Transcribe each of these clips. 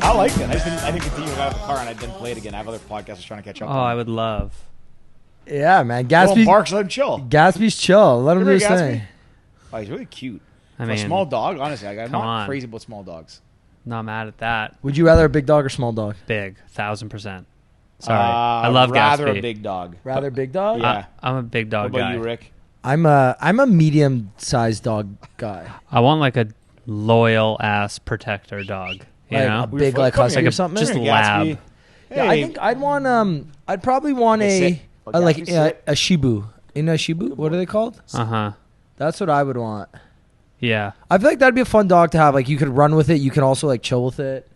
I liked it. I didn't continue to out of the car and I didn't play it again. I have other podcasts I was trying to catch up on. I would love. Yeah, man. Gatsby barks, let him chill. Gatsby's chill. Let him do his thing. Oh, he's really cute. I For mean, a small dog, honestly, I'm not on. crazy about small dogs. Not mad at that. Would you rather a big dog or small dog? Big, 1,000%. Sorry, I love rather Gatsby. a big dog. Rather big dog? Yeah. I'm a big dog What about guy. you, Rick? I'm a medium-sized dog guy. I want like a loyal ass protector dog. You Like know, a big like husky or something. just Gatsby. lab. Hey. Yeah, I think I'd want I'd probably want a Shibu. In a Shibu, what are they called? That's what I would want. Yeah. I feel like that'd be a fun dog to have. Like you could run with it. You can also like chill with it.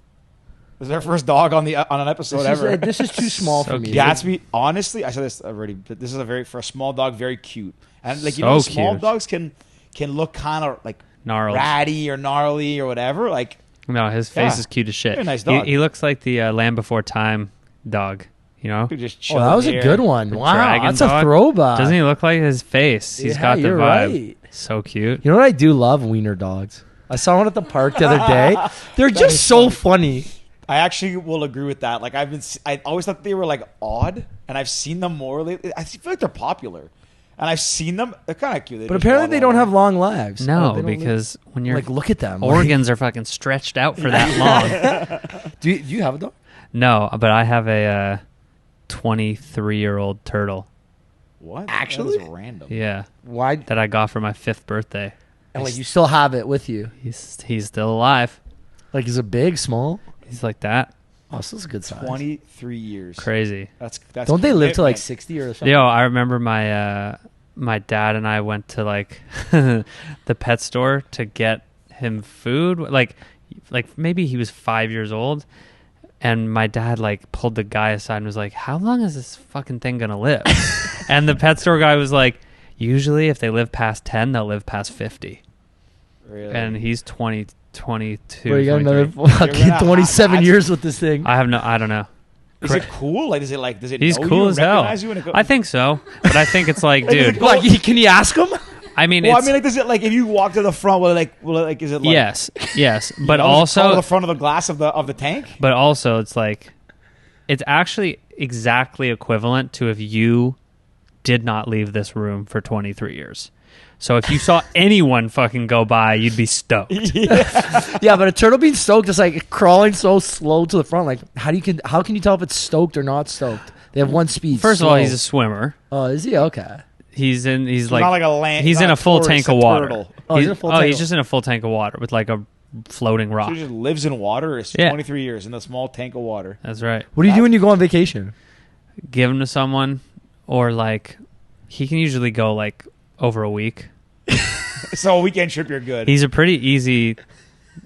This is our first dog on an episode ever. This is too small for me. Gatsby, honestly, I said this already, but this is for a small dog, very cute. And like small cute. dogs can look kind of like Gnarled. ratty or gnarly or whatever. Like No, his face is cute as shit. Very nice dog. He looks like the Land Before Time dog. You know, just chill that was here. a good one. The Wow, dragon that's dog. a throwback. Doesn't he look like his face? He's got the you're vibe. Right. So cute. You know what I do love? Wiener dogs. I saw one at the park the other day. They're just so funny. I actually will agree with that. Like I always thought they were like odd, and I've seen them more lately. I feel like they're popular, and I've seen them. They're kind of cute. But apparently they don't have long lives. No, They don't because when you're like look at them. organs are fucking stretched out for that long. Do you have a dog? No, but I have a 23-year-old turtle. What? Actually? That is random. Yeah, Why? that I got for my 5th birthday. And like you still have it with you. He's still alive. Like is it big, small? He's like that. Oh, so it's a good size. 23 years. Crazy. That's Don't they live to like commitment. 60 or something? Yo, I remember my dad and I went to like the pet store to get him food. Like maybe he was 5 years old, and my dad like pulled the guy aside and was like, "How long is this fucking thing gonna live?" And the pet store guy was like, "Usually, if they live past 10, they'll live past 50." Really? And he's 22. Bro, you got another 23. fucking 27 years with this thing. I don't know. Is it cool? Like, does it? He's know cool you as and hell. recognize you when it I think so, but I think it's like, dude. Like, can you ask him? I mean, Well, I it's, mean, like, does it like if you walk to the front? Will it is it like? yes, but you know, does it also crawl to the front of the glass of the tank. But also, it's like, it's actually exactly equivalent to if you did not leave this room for 23 years. So if you saw anyone fucking go by, you'd be stoked. Yeah, but a turtle being stoked is like crawling so slow to the front. Like, how can you tell if it's stoked or not stoked? They have one speed. First of all, he's a swimmer. Oh, is he? Okay. He's Not like like a land. he's in a full tank of water. Turtle. Oh, he's in a full tank he's of- just in a full tank of water with like a floating rock. So he just lives in water. It's Yeah. 23 years in a small tank of water. That's right. What do you do when you go on vacation? Give him to someone, or like he can usually go like over a week. So a weekend trip, you're good. He's a pretty easy.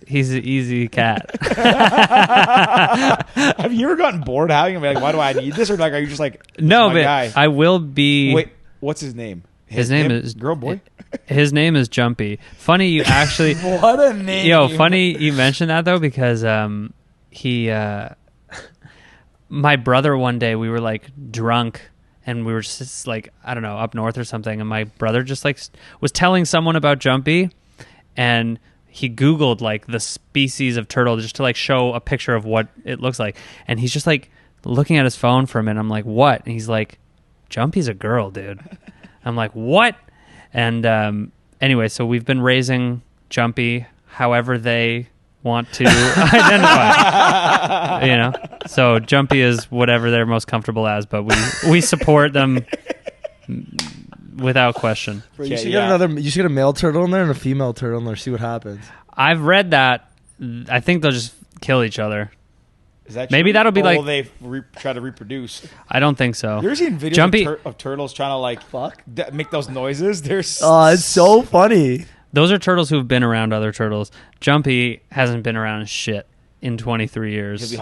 He's an easy cat. Have you ever gotten bored having him? Like, why do I need this? Or like, are you just like, No, my but guy? I will be. Wait, what's his name? His name him? is girl, boy. His name is Jumpy. Funny you actually. What a name! Yo, funny you mentioned that though, because he my brother one day, we were like drunk and we were just like, I don't know, up north or something, and my brother just like was telling someone about Jumpy, and he Googled like the species of turtle just to like show a picture of what it looks like, and he's just like looking at his phone for a minute. I'm like, what? And he's like, Jumpy's a girl, dude. I'm like, what? And anyway, so we've been raising Jumpy however they want to identify. You know, so Jumpy is whatever they're most comfortable as, but we support them without question. Bro, you should get a male turtle in there and a female turtle in there. See what happens. I've read that. I think they'll just kill each other. Is that Maybe true? that'll be Or like- will they try to reproduce? I don't think so. You ever seen videos Jumpy- of turtles trying to like Fuck. make those noises? They're Oh, it's so funny. Those are turtles who've been around other turtles. Jumpy hasn't been around shit in 23 years. She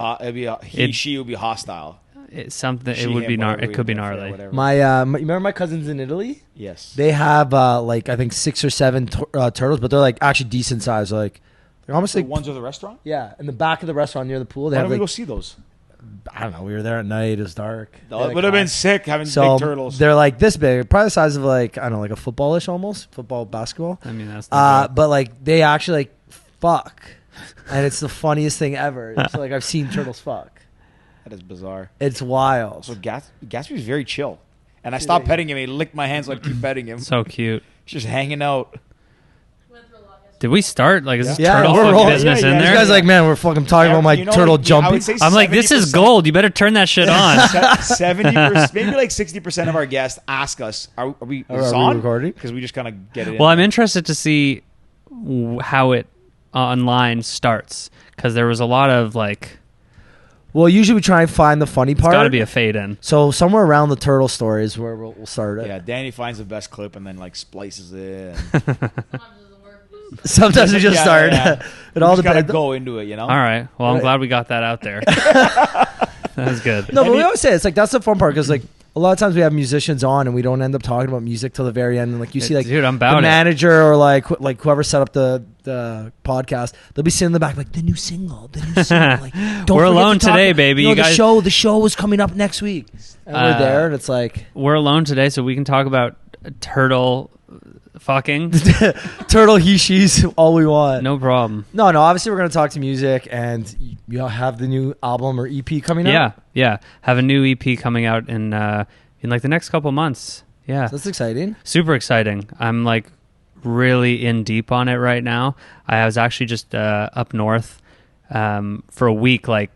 would be hostile. It's something. She, It would him, be whatever it we could be prefer, gnarly. whatever. My you remember my cousins in Italy? Yes. They have like I think 6 or 7 turtles, but they're like actually decent size. Like they're almost The like ones at the restaurant? yeah, in the back of the restaurant near the pool. They Why have don't we like go see those? I don't know. We were there at night. It was dark. It would have been sick having So big turtles. they're like this big, probably the size of like I don't know, like a footballish almost, football basketball. I mean, that's not But like they actually like fuck. and it's the funniest thing ever. It's like I've seen turtles fuck. That is bizarre. It's wild. So Gatsby's very chill. And I stopped petting him. He licked my hands, so I keep petting him. So cute. He's just hanging out. Did we start? Like, is this Yeah, turtle we're fuck rolling. business Yeah, in yeah. This there? guy's like, man, we're fucking talking about my turtle jumping. I'm like, this is 70%. gold. You better turn that shit on. 70%, maybe like 60% of our guests ask us, "Are we on?" Recording? Because we just kind of get it. Well, I'm interested to see how it online starts, because there was a lot of like, Well, usually we try and find the funny it's part. got to be a fade in. So somewhere around the turtle story is where we'll start it. Yeah, Danny finds the best clip and then like splices it. Sometimes we just start. Yeah. It all just gotta depends. go into it, you know. All right. Well, I'm Right. glad we got that out there. That was good. No, but we always say it's like that's the fun part because like a lot of times we have musicians on and we don't end up talking about music till the very end. And like you see like Dude, I'm the about it. manager or like whoever set up the podcast, they'll be sitting in the back like the new single. Like, don't We're forget alone to talk today, about- baby. You know, You guys- the show is coming up next week, and we're there, and it's like We're alone today, so we can talk about turtle fucking. turtle he she's all we want. No problem. No. Obviously, we're gonna talk to music, and you have the new album or EP coming out. Yeah. Have a new EP coming out in like the next couple months. Yeah. So that's exciting. Super exciting. I'm like really in deep on it right now. I was actually just up north for a week, like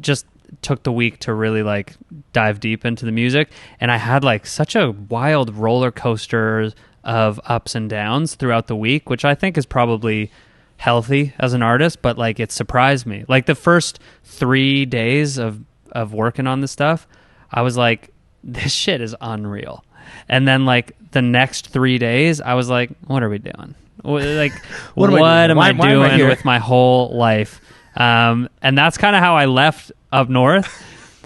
just took the week to really like dive deep into the music, and I had like such a wild roller coaster of ups and downs throughout the week, which I think is probably healthy as an artist, but like it surprised me. Like the first 3 days of working on this stuff, I was like, this shit is unreal. And then like the next 3 days, I was like, what are we doing? Like, what am I doing with my whole life? And that's kind of how I left up north.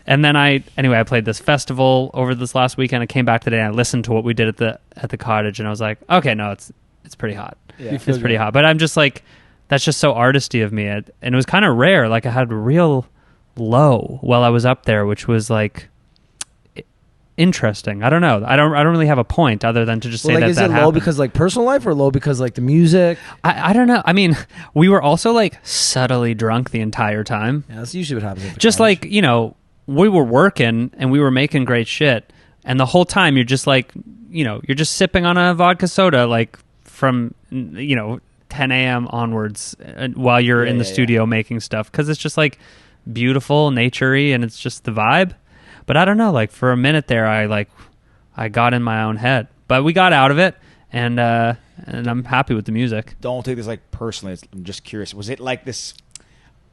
And then I played this festival over this last weekend. I came back today and I listened to what we did at the cottage, and I was like, okay, no, it's pretty hot. Yeah. It's pretty hot. But I'm just like, that's just so artisty of me. And it was kind of rare. Like I had a real low while I was up there, which was like interesting. I don't know. I don't really have a point other than to just say like, that is that it low happened. because like personal life or low because like the music? I don't know. I mean, we were also like subtly drunk the entire time. Yeah, that's usually what happens. At the Just college. like, you know, we were working and we were making great shit, and the whole time you're just like, you know, you're just sipping on a vodka soda like from 10 a.m. onwards while you're in the studio making stuff, because it's just like beautiful, naturey, and it's just the vibe. But I don't know, like for a minute there I got in my own head, but we got out of it, and I'm happy with the music. Don't take this like personally. I'm just curious. Was it like this?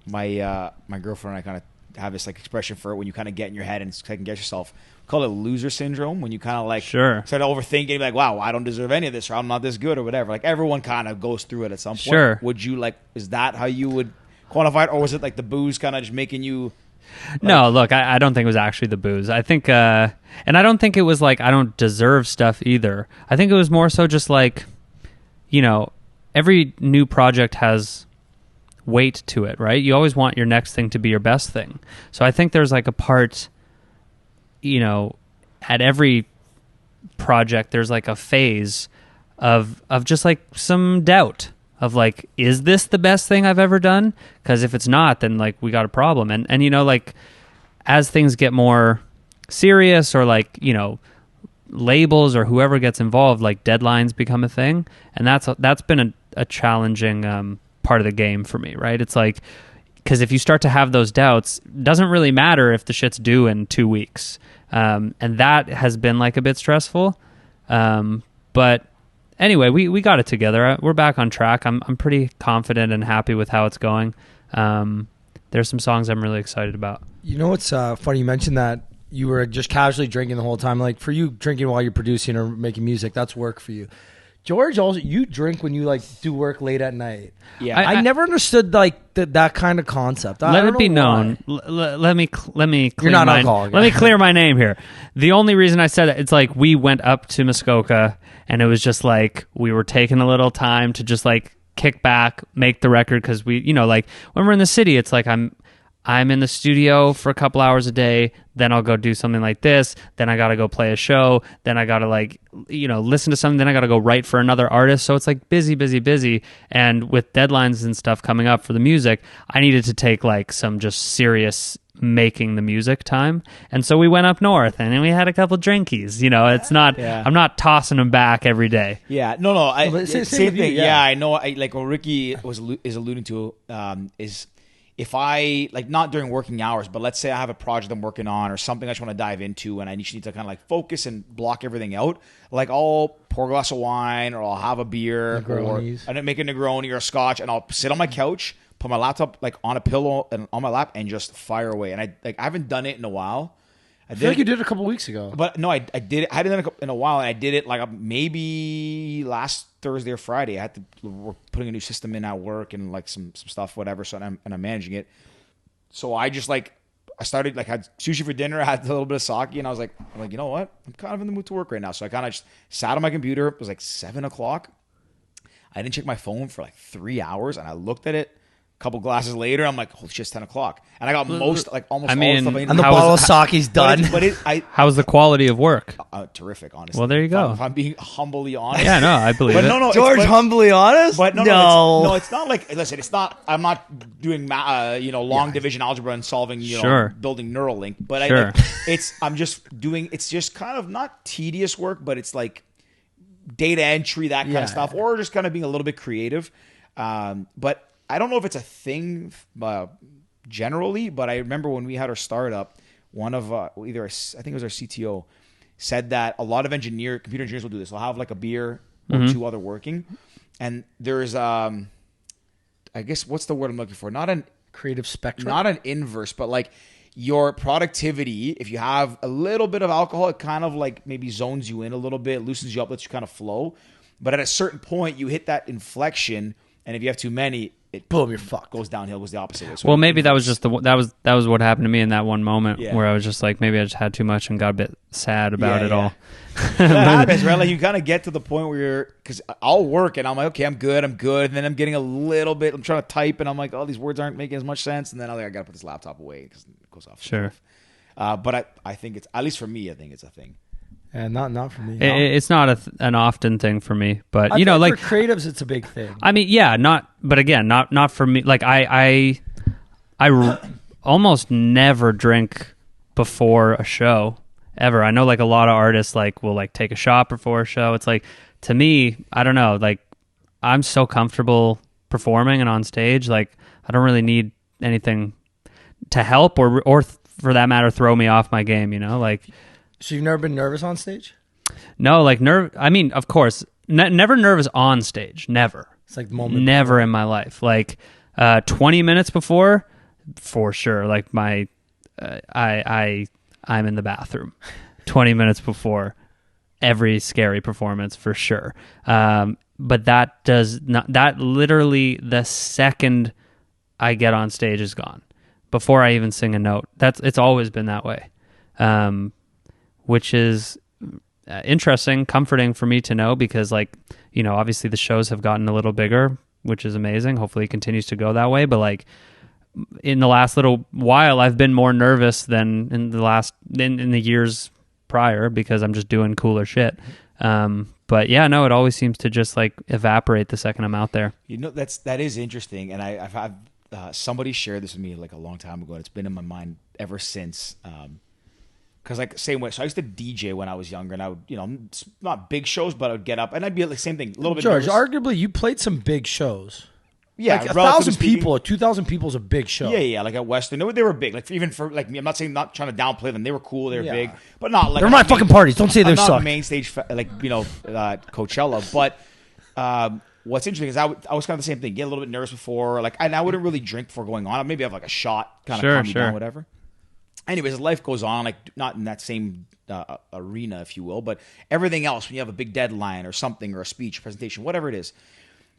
My girlfriend and I kind of have this like expression for it when you kind of get in your head and second guess yourself. We call it loser syndrome, when you kind of like start overthinking, like, wow, I don't deserve any of this, or I'm not this good, or whatever. Like everyone kind of goes through it at some point. Sure. Would you like? Is that how you would quantify it, or was it like the booze kind of just making you? Like, no, look, I don't think it was actually the booze. I think, and I don't think it was like I don't deserve stuff either. I think it was more so just like, you know, every new project has weight to it, right? You always want your next thing to be your best thing. So I think there's like a part, you know, at every project there's like a phase of just like some doubt of like, is this the best thing I've ever done? Because if it's not, then like we got a problem. And you know, like as things get more serious, or like, you know, labels or whoever gets involved, like deadlines become a thing, and that's been a challenging part of the game for me, right? It's like, because if you start to have those doubts, it doesn't really matter if the shit's due in 2 weeks, and that has been like a bit stressful, but anyway, we got it together. We're back on track. I'm pretty confident and happy with how it's going. There's some songs I'm really excited about. You know what's funny? You mentioned that you were just casually drinking the whole time. Like for you, drinking while you're producing or making music, that's work for you. George, also, you drink when you like do work late at night. Yeah, I never understood like that kind of concept. Let it be known. Let me clear You're not my, alcoholic. let me clear my name here. The only reason I said it, it's like we went up to Muskoka, and it was just like we were taking a little time to just like kick back, make the record, because we, you know, like when we're in the city, it's like I'm in the studio for a couple hours a day, then I'll go do something like this, then I got to go play a show, then I got to like, listen to something, then I got to go write for another artist. So it's like busy, busy, busy. And with deadlines and stuff coming up for the music, I needed to take like some just serious making the music time. And so we went up north and then we had a couple drinkies. It's not, I'm not tossing them back every day. Yeah, no. Same thing. Yeah, I know. Like what Ricky is alluding to is, if I, like, not during working hours, but let's say I have a project I'm working on or something I just want to dive into and I just need to kind of like focus and block everything out, like I'll pour a glass of wine or I'll have a beer and then make a Negroni or a scotch and I'll sit on my couch, put my laptop like on a pillow and on my lap and just fire away. And I haven't done it in a while. I feel like you did it a couple weeks ago. But no, I did it. I hadn't done it in a while, and I did it like maybe last Thursday or Friday. We're putting a new system in at work and like some stuff, whatever. So I'm managing it. So I just I started had sushi for dinner. I had a little bit of sake, and I'm like, you know what? I'm kind of in the mood to work right now. So I kind of just sat on my computer. It was like 7:00. I didn't check my phone for like 3 hours, and I looked at it. Couple glasses later, I'm like, holy shit, it's 10:00, and I got almost all the stuff I need. And the bottle of sake's done. How's the quality of work? Terrific, honestly. Well, there you go. If I'm being humbly honest. Yeah, no, I believe it. No, George, humbly honest? But no, it's not like, listen, it's not, I'm not doing, long division algebra and solving, building Neuralink, but I'm just doing, it's just kind of not tedious work, but it's like data entry, that kind of stuff, or just kind of being a little bit creative. But I don't know if it's a thing generally, but I remember when we had our startup, one of I think it was our CTO, said that a lot of computer engineers will do this. They'll have like a beer or two other working, and there's I guess what's the word I'm looking for? Not an creative spectrum, not an inverse, but like your productivity. If you have a little bit of alcohol, it kind of like maybe zones you in a little bit, loosens you up, lets you kind of flow. But at a certain point, you hit that inflection, and if you have too many, boom, you're fucked. Goes downhill, goes the opposite way. So well, maybe that was just that was what happened to me in that one moment where I was just like, maybe I just had too much and got a bit sad about it all. That happens, right? Like you kind of get to the point where because I'll work and I'm like, okay, I'm good, and then I'm getting a little bit. I'm trying to type and I'm like, oh, these words aren't making as much sense, and then I'm like, I gotta put this laptop away because it goes off. Sure. But I think it's, at least for me, I think it's a thing. And not for me. It's not an often thing for me, but like for creatives, it's a big thing. I mean, yeah, but again, not for me. Like I almost never drink before a show ever. I know like a lot of artists will like take a shot before a show. It's like, to me, I don't know. Like I'm so comfortable performing and on stage. Like I don't really need anything to help or for that matter, throw me off my game. Like. So you've never been nervous on stage? No, like I mean, of course, never nervous on stage. Never. It's like the moment. Never in my life. Like 20 minutes before, for sure. Like I'm in the bathroom. 20 minutes before every scary performance, for sure. But that does not. That literally the second I get on stage is gone. Before I even sing a note. It's always been that way. Which is interesting, comforting for me to know because, obviously the shows have gotten a little bigger, which is amazing. Hopefully it continues to go that way. But, in the last little while, I've been more nervous than in the years prior because I'm just doing cooler shit. But, yeah, no, it always seems to just, evaporate the second I'm out there. That is interesting. And I've had somebody share this with me, a long time ago. And it's been in my mind ever since. Because same way, so I used to DJ when I was younger, and I would, not big shows, but I would get up and I'd be same thing, a little bit. George, nervous. Arguably, you played some big shows. Yeah, 1,000 people, or 2,000 people is a big show. Yeah, like at Western, they were big. Even for me, I'm not trying to downplay them. They were cool, they were big, but not they're my fucking parties. Don't say they're suck. Not main stage Coachella, but. What's interesting is I was kind of the same thing. Get a little bit nervous before, and I wouldn't really drink before going on. I'd maybe have a shot, kind of calm me down, whatever. Anyways, as life goes on, not in that same arena, if you will, but everything else, when you have a big deadline or something or a speech, presentation, whatever it is,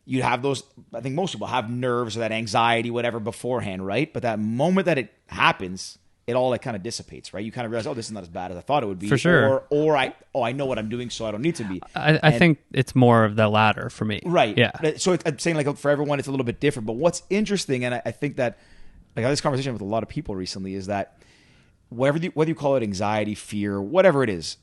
you have those. I think most people have nerves or that anxiety, whatever, beforehand, right? But that moment that it happens, it all kind of dissipates, right? You kind of realize, oh, this is not as bad as I thought it would be. For sure. Or I know what I'm doing, so I don't need to be. I think it's more of the latter for me. Right. Yeah. So I'm saying for everyone, it's a little bit different. But what's interesting, and I think that I had this conversation with a lot of people recently, is that whether you call it anxiety, fear, whatever it is,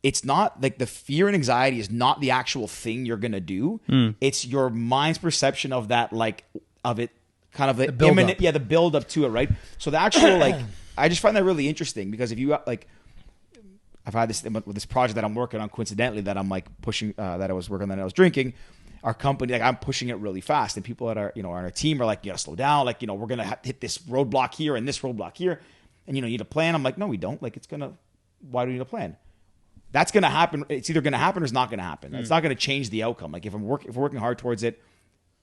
it's not like the fear and anxiety is not the actual thing you're going to do. It's your mind's perception of that, like, of it, kind of the imminent, the build up to it, right? So the actual, like, I just find that really interesting, because if you, like, I've had this with this project that I'm working on, coincidentally, that I'm like pushing, that I was working on, that I was drinking. Our company, like, I'm pushing it really fast, and people that are, on our team are like, you gotta slow down, like, we're gonna hit this roadblock here and this roadblock here, and you need a plan. I'm like, no, we don't. Like, why do we need a plan? That's gonna happen. It's either gonna happen or it's not gonna happen. It's not gonna change the outcome. Like, if we're working hard towards it,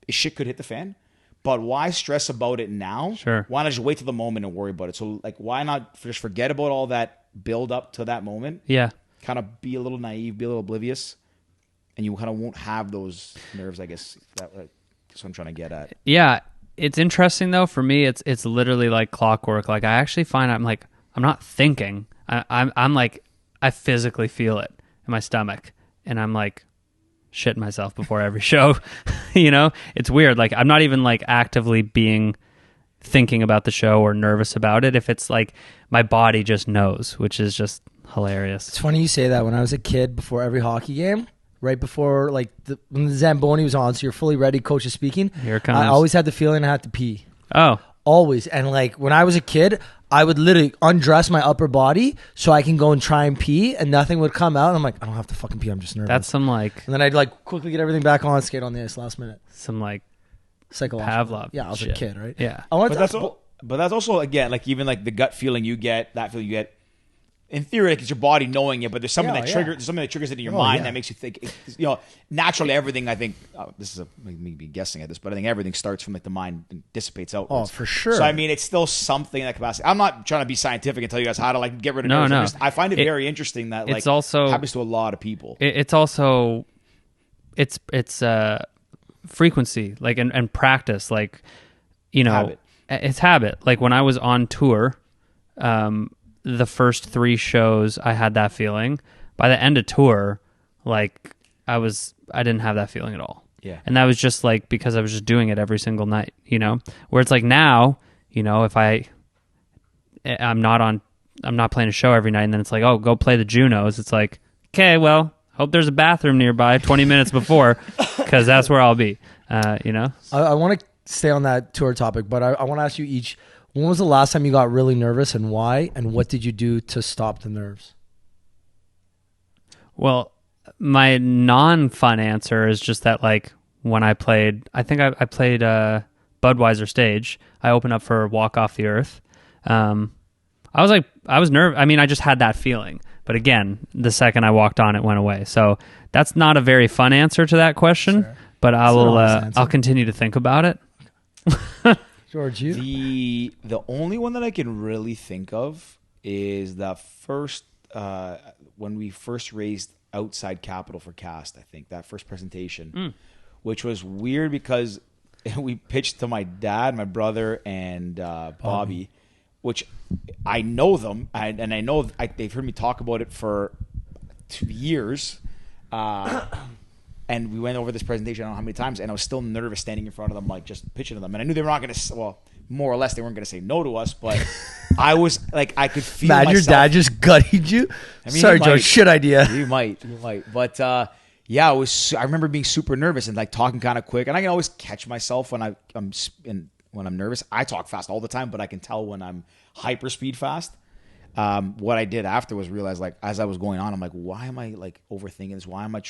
shit could hit the fan. But why stress about it now? Sure. Why not just wait till the moment and worry about it? So, like, why not just forget about all that build up to that moment? Yeah. Kind of be a little naive, be a little oblivious, and you kind of won't have those nerves, I guess. That's what I'm trying to get at. Yeah. It's interesting, though. For me, it's literally like clockwork. Like, I actually find I'm not thinking. I'm like, I physically feel it in my stomach, and I'm like, shitting myself before every show. It's weird. Like, I'm not even like actively thinking about the show or nervous about it. If it's like my body just knows, which is just hilarious. It's funny you say that. When I was a kid, before every hockey game, right before like when the Zamboni was on, so you're fully ready, coach is speaking. Here it comes. I always had the feeling I had to pee. Oh, always. And like when I was a kid, I would literally undress my upper body so I can go and try and pee, and nothing would come out. And I'm like, I don't have to fucking pee. I'm just nervous. That's some like. And then I'd like quickly get everything back on, skate on the ice last minute. Some like psychological Pavlov. Yeah, I was shit. a kid, right? Yeah. But that's also again, like, even like the gut feeling you get, that feeling you get. In theory, like, it's your body knowing it, but there's something there's something that triggers it in your mind that makes you think. Naturally, everything. I think this is me guessing at this, but I think everything starts from like the mind and dissipates outwards. Oh, for sure. So I mean, it's still something that capacity. I'm not trying to be scientific and tell you guys how to like get rid of nerves. No. I find it very interesting that like it's also happens to a lot of people. It's also it's frequency, like, and practice, like, Habit. It's habit. Like, when I was on tour, the first 3 shows I had that feeling. By the end of tour, like, I didn't have that feeling at all. Yeah. And that was just like because I was just doing it every single night, where it's like now, if I'm not playing a show every night, and then it's like, oh, go play the Junos. It's like, okay, well, hope there's a bathroom nearby 20 minutes before, because that's where I'll be, I want to stay on that tour topic, but I want to ask you each, when was the last time you got really nervous, and why, and what did you do to stop the nerves? Well, my non-fun answer is just that, like, when I played, I think I played Budweiser stage. I opened up for Walk Off the Earth. I was nervous. I mean, I just had that feeling. But again, the second I walked on, it went away. So that's not a very fun answer to that question. Sure. But I'll continue to think about it. George, you? The only one that I can really think of is the first when we first raised outside capital for Cast. I think that first presentation, which was weird because we pitched to my dad, my brother, and Bobby, which I know them, and I know they've heard me talk about it for 2 years. And we went over this presentation, I don't know how many times, and I was still nervous standing in front of them, like, just pitching to them. And I knew they were not going to, well, more or less, they weren't going to say no to us, but I was, like, I could feel myself. Your dad just gutted you? I mean, sorry, George, shit idea. You might. But, yeah, I remember being super nervous and, like, talking kind of quick. And I can always catch myself when I'm nervous. I talk fast all the time, but I can tell when I'm hyper speed fast. What I did after was realize, like, as I was going on, I'm like, why am I, like, overthinking this? Why am I,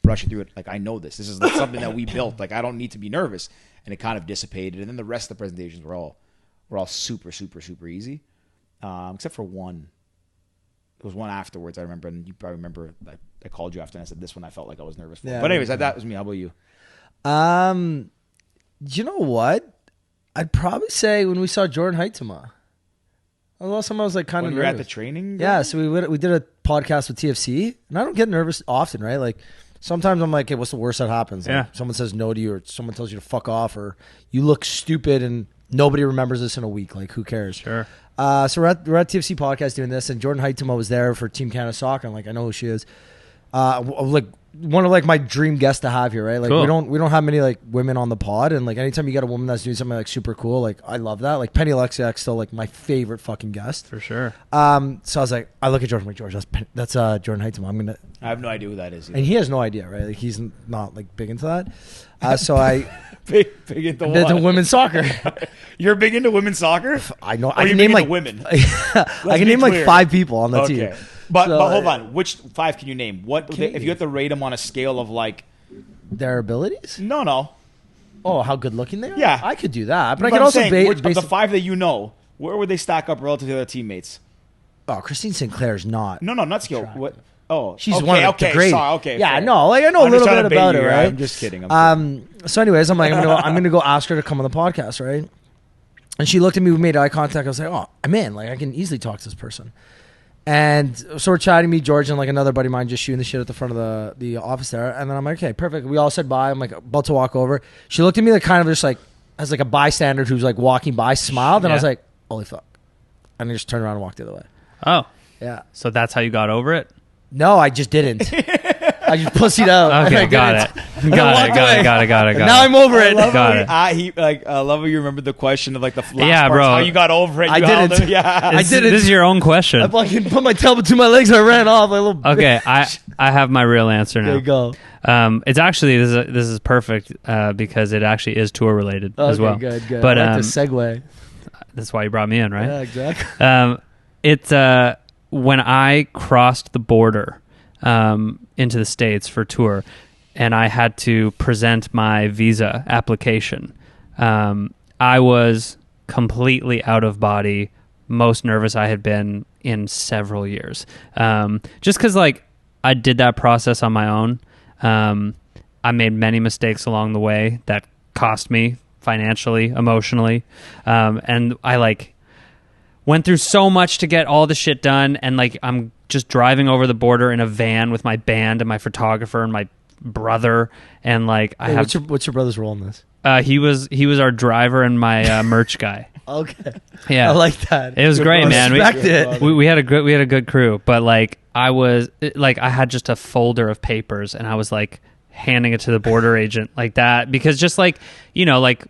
rushing through it? Like, I know this is like something that we built. Like, I don't need to be nervous. And it kind of dissipated. And then the rest of the presentations were all super, super, super easy, except for one. There was one afterwards, I remember, and you probably remember. I called you after, and I said this one I felt like I was nervous for. Yeah, but anyways, that was me. How about you? You know what? I'd probably say when we saw Jordan Huitema. The last time I was like kind of nervous. When you were at the training? Yeah, so we did a podcast with TFC, and I don't get nervous often, right? Like, sometimes I'm like, hey, what's the worst that happens? Like, someone says no to you, or someone tells you to fuck off, or you look stupid and nobody remembers this in a week. Like, who cares? Sure. So we're at TFC podcast doing this, and Jordan Huitema was there for Team Canada Soccer. I'm like, I know who she is. Like one of like my dream guests to have here, right? Like cool. we don't have many like women on the pod, and like anytime you get a woman that's doing something like super cool, like I love that. Like Penny Alexiak's still like my favorite fucking guest for sure. So I was like, I look at George, I'm like, George, that's Jordan Heitzman. I have no idea who that is either. And he has no idea, right? Like he's not like big into that. So I big into what? Into women's soccer. You're big into women's soccer? I know. I can name like women. I can name like 5 people on the team. But hold on, which 5 can you name? If you have to rate them on a scale of like their abilities? No. Oh, how good looking they are? Yeah, I could do that. But I could also of the 5 that you know, where would they stack up relative to their teammates? Oh, Christine Sinclair's not. No, not skill. What? Oh, she's one of the great. Okay, yeah, no, like I know a little bit about her, right? I'm just kidding. So, anyways, I'm like, I'm gonna go ask her to come on the podcast, right? And she looked at me, we made eye contact. I was like, oh, I'm in. Like, I can easily talk to this person. And so we're chatting, me, George, and like another buddy of mine just shooting the shit at the front of the office there. And then I'm like, okay, perfect. We all said bye. I'm like about to walk over. She looked at me like kind of just like as like a bystander who's like walking by, smiled, and I was like, holy fuck. And I just turned around and walked the other way. Oh. Yeah. So that's how you got over it? No, I just didn't. I just pussied out. Okay, got it. Got it. Now I'm over it. I love how you remember the question of like the last part, bro. how you got over it. I didn't. Yeah, I didn't. This is your own question. I fucking put my tail between my legs and I ran off like a little Okay, I have my real answer now. There you go. It's actually this is perfect because it actually is tour related as well. Good. But I like the segue. That's why you brought me in, right? Yeah, exactly. It's when I crossed the border into the States for tour, and I had to present my visa application. I was completely out of body, most nervous I had been in several years. Just because, like, I did that process on my own. I made many mistakes along the way that cost me financially, emotionally, and I went through so much to get all the shit done, and like I'm just driving over the border in a van with my band and my photographer and my brother, and like what's your brother's role in this? He was our driver and my merch guy. Okay, yeah, I like that. It was great, man. We had a good crew, but like I had just a folder of papers, and I was like handing it to the border agent like that, because just like, you know, like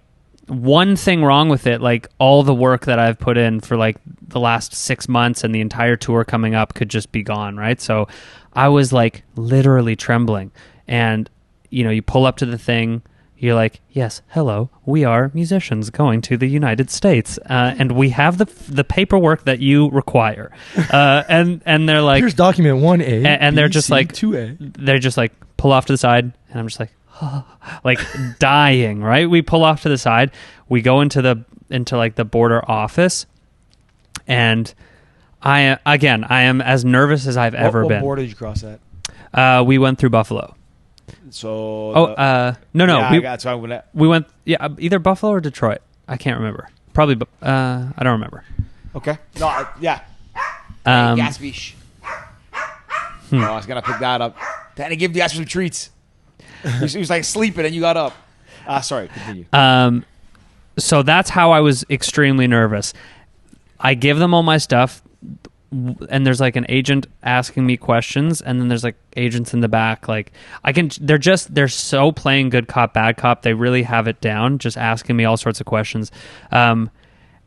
one thing wrong with it, like all the work that I've put in for like the last 6 months and the entire tour coming up could just be gone, right? So I was like literally trembling, and you know, you pull up to the thing, you're like, yes, hello, we are musicians going to the United States, and we have the paperwork that you require, and they're like, here's document 1A, and they're just like 2A. They're just like, pull off to the side, and I'm just like, like dying, right? We pull off to the side, we go into like the border office, and I am as nervous as I've ever been. What border did you cross at? We went through Buffalo. So no, yeah, we went either Buffalo or Detroit. I can't remember. Probably I don't remember. Okay. No, yeah. Gasfish. I was gonna pick that up. Danny, give the Gasfish some treats. He was like sleeping, and you got up. Sorry, continue. So that's how I was extremely nervous. I give them all my stuff, and there's like an agent asking me questions, and then there's like agents in the back. Like they're so playing good cop, bad cop. They really have it down, just asking me all sorts of questions. And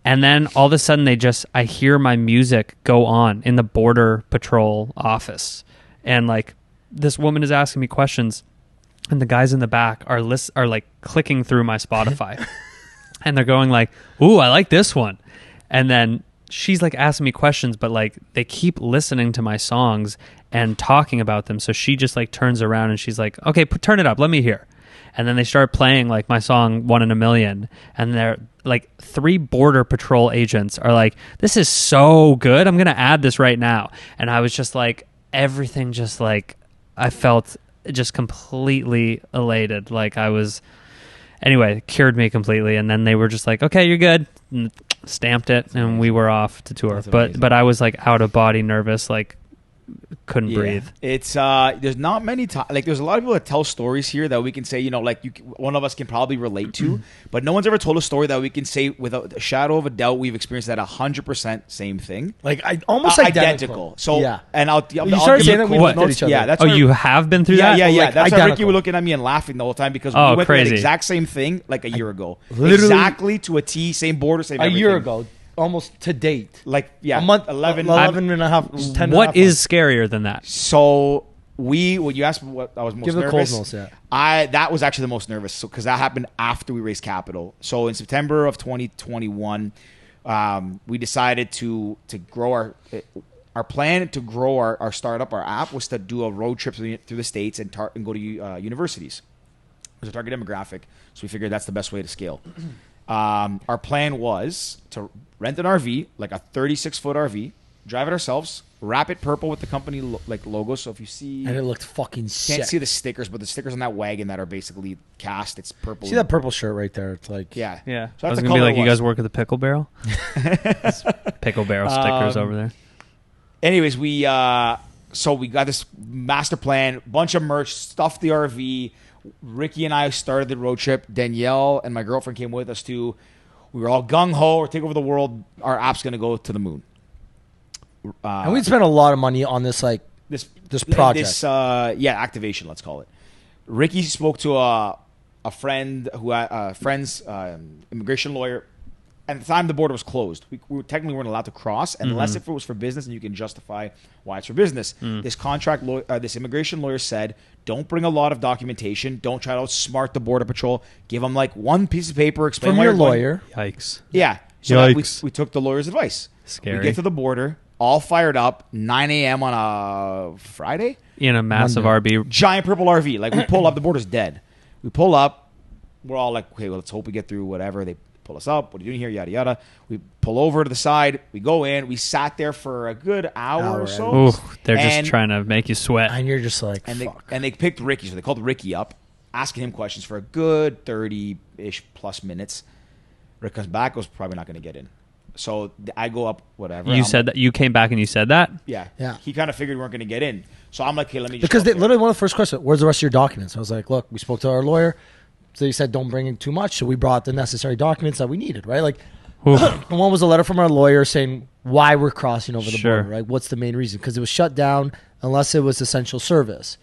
then all of a sudden I hear my music go on in the Border Patrol office, and like this woman is asking me questions, and the guys in the back are like clicking through my Spotify, and they're going like, "Ooh, I like this one," and then she's like asking me questions, but like they keep listening to my songs and talking about them. So she just like turns around and she's like, "Okay, turn it up, let me hear." And then they start playing like my song "One in a Million," and they're like 3 Border Patrol agents are like, "This is so good, I'm gonna add this right now." And I was just like, everything just like, I felt just completely elated. Like I was, anyway, cured me completely. And then they were just like, "Okay, you're good," and stamped it, and we were off to tour. But I was like out of body nervous, like couldn't breathe. It's there's not many like there's a lot of people that tell stories here that we can say, like one of us can probably relate to, but no one's ever told a story that we can say without a shadow of a doubt we've experienced that 100% same thing. Like almost identical. So and I'll you started saying that we looked at each other. Yeah, that's you have been through that? Yeah. That's why Ricky was looking at me and laughing the whole time because we went through the exact same thing like a year ago. Exactly to a T, same border, same everything. A year ago. Almost to date. Like, a month, 11 and a half, 10 What is scarier than that? So when you asked me what I was most nervous, that was actually the most nervous because that happened after we raised capital. So in September of 2021, we decided to grow our plan to grow our startup, our app was to do a road trip through the States and go to universities. It was a target demographic. So we figured that's the best way to scale. Our plan was to rent an RV, like a 36-foot RV, drive it ourselves, wrap it purple with the company logo. So if you see, and it looked fucking sick. Can't see the stickers, but the stickers on that wagon that are basically cast. It's purple. See that purple shirt right there? It's like yeah. So that's I was gonna be like, you guys work at the Pickle Barrel? Pickle Barrel stickers over there. Anyways, we got this master plan, bunch of merch, stuffed the RV. Ricky and I started the road trip. Danielle and my girlfriend came with us too. We were all gung-ho. We're taking over the world. Our app's going to go to the moon. And we'd spent a lot of money on this project. Activation, let's call it. Ricky spoke to a friend friend's immigration lawyer. At the time, the border was closed. We technically weren't allowed to cross unless if it was for business and you can justify why it's for business. This this immigration lawyer said, don't bring a lot of documentation. Don't try to outsmart the Border Patrol. Give them like one piece of paper. Explain from why your you're lawyer. Yikes. Yeah. So we took the lawyer's advice. Scary. We get to the border, all fired up, 9 a.m. on a Friday. In a massive RV. Giant purple RV. Like we pull up, the border's dead. We pull up. We're all like, okay, well, let's hope we get through whatever. They pull us up. What are you doing here? Yada, yada. We pull over to the side. We go in. We sat there for a good hour or so. Ooh, they're just trying to make you sweat. And you're just like, fuck. They picked Ricky. So they called Ricky up, asking him questions for a good 30-ish plus minutes. Rick comes back, goes, probably not going to get in. So I go up, whatever. You said that? You came back and you said that? Yeah. He kind of figured we weren't going to get in. So I'm like, okay, let me just because literally one of the first questions, where's the rest of your documents? I was like, look, we spoke to our lawyer. So he said, don't bring in too much. So we brought the necessary documents that we needed, right? Like, one was a letter from our lawyer saying why we're crossing over the border, right? What's the main reason? Because it was shut down unless it was essential service.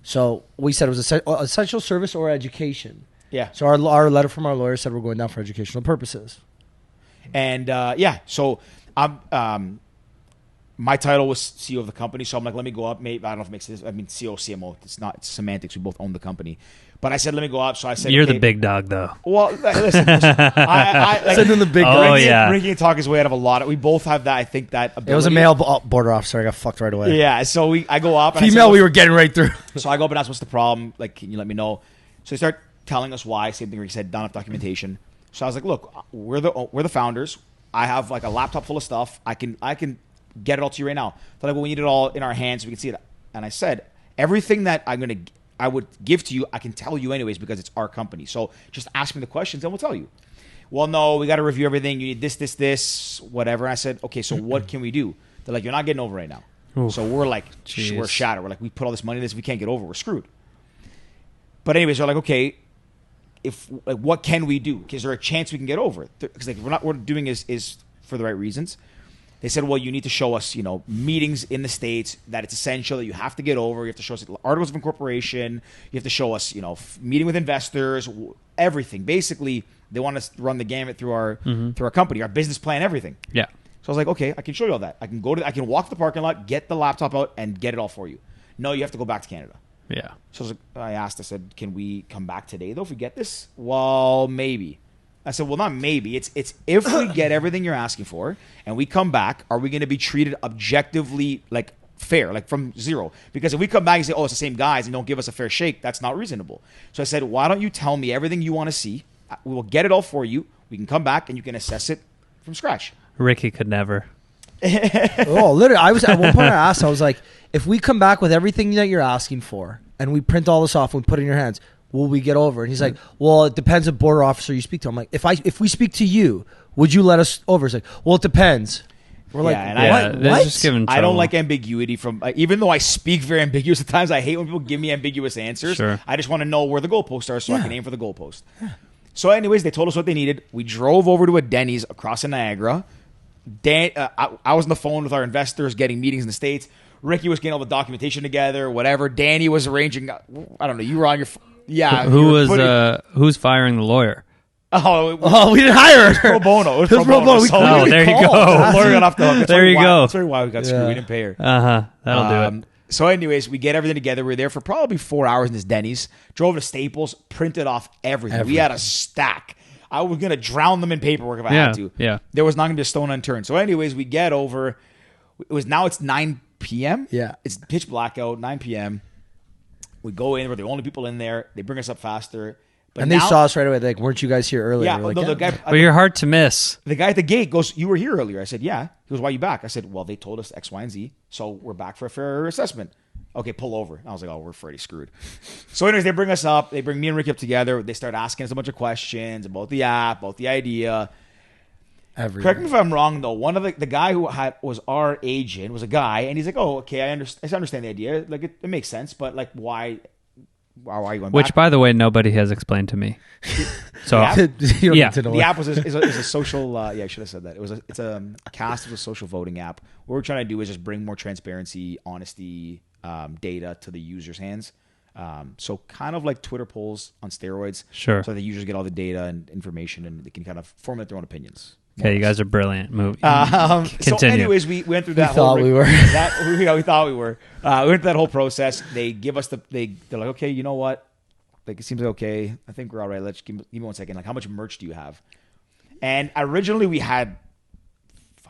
So we said it was essential service or education. Yeah. So our letter from our lawyer said we're going down for educational purposes. And so my title was CEO of the company. So I'm like, let me go up. Maybe I don't know if it makes sense. I mean, CEO, CMO. It's semantics. We both own the company. But I said, let me go up. So I said, you're the big dog, though. Well, listen. I send him the big dog. Ricky can talk his way out of a lot. We both have that. I think that ability. It was a male border officer. I got fucked right away. Yeah. So I go up. And Female, we were getting right through. So I go up and ask, what's the problem? Like, can you let me know? So they start telling us why. Same thing Ricky said, not enough documentation. So I was like, look, we're the founders. I have like a laptop full of stuff. I can get it all to you right now. They're like, well, we need it all in our hands so we can see it. And I said, everything that I would give to you, I can tell you anyways because it's our company. So just ask me the questions and we'll tell you. Well, no, we got to review everything. You need this, whatever. And I said, okay, so what can we do? They're like, you're not getting over right now. Oof. So we're like, we're shattered. We're like, we put all this money in this. If we can't get over, we're screwed. But anyways, they're like, okay, what can we do? Is there a chance we can get over it? Because what we're doing is for the right reasons. They said, well, you need to show us, meetings in the States that it's essential that you have to get over. You have to show us articles of incorporation. You have to show us, meeting with investors, everything. Basically, they want us to run the gamut through our company, our business plan, everything. Yeah. So I was like, okay, I can show you all that. I can walk to the parking lot, get the laptop out, and get it all for you. No, you have to go back to Canada. Yeah. So I said, can we come back today though if we get this? Well, maybe. I said, well, not maybe. It's if we get everything you're asking for and we come back, are we going to be treated objectively like fair, like from zero? Because if we come back and say, oh, it's the same guys and don't give us a fair shake, that's not reasonable. So I said, why don't you tell me everything you want to see? We will get it all for you. We can come back and you can assess it from scratch. Ricky could never. Literally, at one point I asked, I was like, if we come back with everything that you're asking for and we print all this off and we put it in your hands, will we get over? And he's like, well, it depends what border officer you speak to. I'm like, if we speak to you, would you let us over? He's like, well, it depends. We're like, they're just giving trouble. I don't like ambiguity from, even though I speak very ambiguous at times, I hate when people give me ambiguous answers. Sure. I just want to know where the goalposts are so I can aim for the goalpost. Yeah. So anyways, they told us what they needed. We drove over to a Denny's across in Niagara. I was on the phone with our investors getting meetings in the States. Ricky was getting all the documentation together, whatever. Danny was arranging, I don't know, you were on your who's firing the lawyer? Oh, we didn't hire her. Pro bono. It was pro bono. There you go. Lawyer got off the hook. There you go. That's very why we got screwed. We didn't pay her. That'll do it. So anyways, we get everything together. We were there for probably 4 hours in this Denny's. Drove to Staples, printed off everything. We had a stack. I was going to drown them in paperwork if I had to. Yeah. There was not going to be a stone unturned. So anyways, we get over. It's 9 p.m. Yeah. It's pitch blackout, 9 p.m. We go in. We're the only people in there. They bring us up faster. And they saw us right away. Like, weren't you guys here earlier? Yeah, like, the guy. But you're hard to miss. The guy at the gate goes, "You were here earlier." I said, "Yeah." He goes, "Why are you back?" I said, "Well, they told us X, Y, and Z, so we're back for a fair assessment." Okay, pull over. I was like, "Oh, we're pretty screwed." So, anyways, they bring us up. They bring me and Ricky up together. They start asking us a bunch of questions about the app, about the idea. Correct me if I'm wrong, though. One of the guy who was our agent was a guy, and he's like, "Oh, okay, I understand the idea. Like, it makes sense, but like, why are you going Which, back?" by the way, nobody has explained to me. So the app was a social. I should have said that. It's a cast of a social voting app. What we're trying to do is just bring more transparency, honesty, data to the users' hands. So kind of like Twitter polls on steroids. Sure. So the users get all the data and information, and they can kind of formulate their own opinions. Okay, you guys are brilliant. Move. So, anyways, we went through that. We thought we were. We thought we were. We went through that whole process. They give us they're like, okay, you know what? Like, it seems like okay. I think we're all right. Let's give me 1 second. Like, how much merch do you have? And originally we had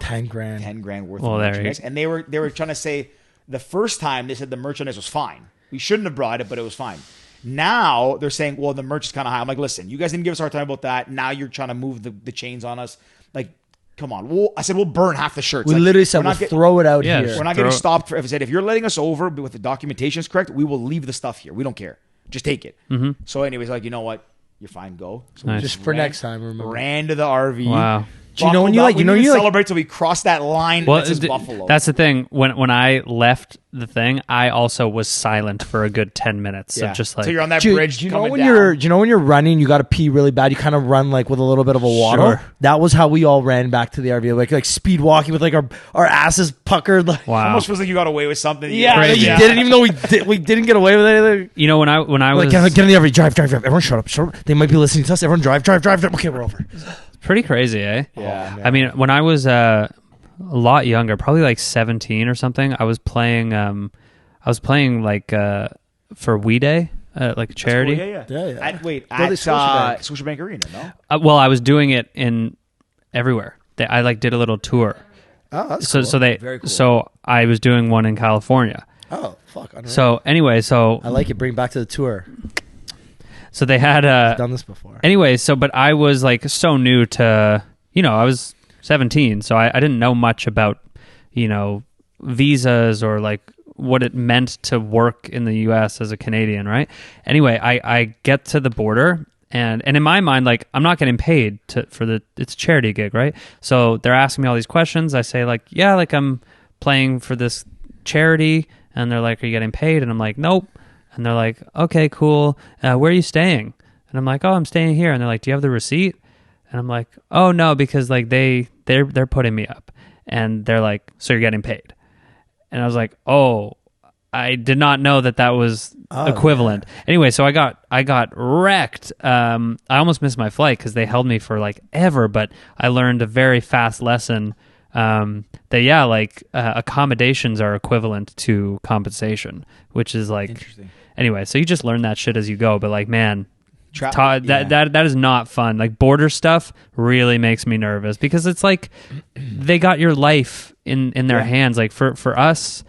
10 grand. 10 grand worth of merchandise. And they were trying to say the first time they said the merchandise was fine. We shouldn't have brought it, but it was fine. Now they're saying, well, the merch is kind of high. I'm like, listen, you guys didn't give us a hard time about that. Now you're trying to move the chains on us. Like, come on. I said, we'll burn half the shirts. We literally said, we'll throw it out here. We're not getting stopped. If I said, if you're letting us over with the documentation is correct, we will leave the stuff here. We don't care. Just take it. Mm-hmm. So anyways, like, you know what? You're fine. Go. So nice. Just for next time, remember. Ran to the RV. Wow. Do you know when you celebrate till we cross that line that says Buffalo? That's the thing. When I left the thing, I also was silent for a good 10 minutes. Yeah. So just like, so you're on that bridge. Do you know when you're running, you got to pee really bad? You kind of run like with a little bit of a waddle. Sure. That was how we all ran back to the RV, like speed walking with like our asses puckered. Like, wow. Almost feels like you got away with something. Yeah, like you didn't, even though we didn't get away with anything. You know, when I was like, get in the RV, drive. Everyone shut up. They might be listening to us. Everyone drive. Okay, we're over. Pretty crazy, eh? Yeah. I mean, when I was a lot younger, probably like 17 or something, I was playing like for We Day, like a charity. Cool. Yeah. At Scotiabank Arena, no? Well, I was doing it in everywhere. I like did a little tour. Oh, that's cool. Very cool. So I was doing one in California. Oh, fuck. I don't know. So anyway, I like it. Bring it back to the tour. So they had I've done this before. Anyway, but I was like so new to, I was 17, so I didn't know much about, visas or like what it meant to work in the US as a Canadian, right? Anyway, I get to the border and in my mind, like, I'm not getting paid it's a charity gig, right? So they're asking me all these questions. I say like, yeah, like I'm playing for this charity, and they're like, are you getting paid? And I'm like, nope. And they're like, okay, cool. Where are you staying? And I'm like, oh, I'm staying here. And they're like, do you have the receipt? And I'm like, oh, no, because like they're putting me up. And they're like, so you're getting paid. And I was like, oh, I did not know that was equivalent. Yeah. Anyway, so I got wrecked. I almost missed my flight because they held me for like ever. But I learned a very fast lesson that accommodations are equivalent to compensation, which is like interesting. Anyway, so you just learn that shit as you go, but like, man, that is not fun. Like, border stuff really makes me nervous because it's like they got your life in their hands. Like for us,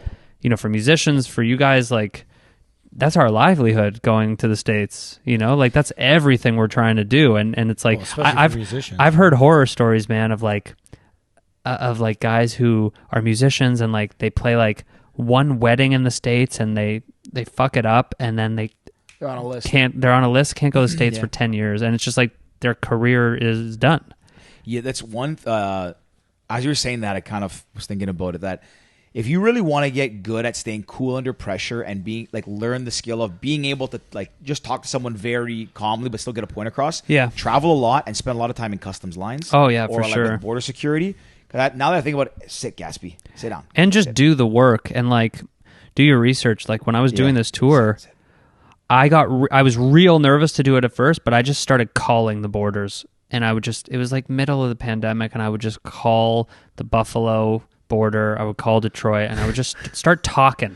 for musicians, for you guys, like that's our livelihood going to the States, like that's everything we're trying to do. And it's like, I've heard horror stories, man, of like guys who are musicians and like they play like one wedding in the States and they fuck it up, and then they're on a list, can't go to the States for 10 years, and it's just like their career is done. Yeah, that's one as you were saying that, I kind of was thinking about it, that if you really want to get good at staying cool under pressure and being like learn the skill of being able to like just talk to someone very calmly but still get a point across, travel a lot and spend a lot of time in customs lines. Oh yeah, or for sure. With border security. Now that I think about it, sit, Gatsby, sit down, and just do the work and like do your research. Like when I was doing this tour, I was real nervous to do it at first, but I just started calling the borders, and it was like middle of the pandemic, and I would just call the Buffalo border, I would call Detroit, and I would just start talking.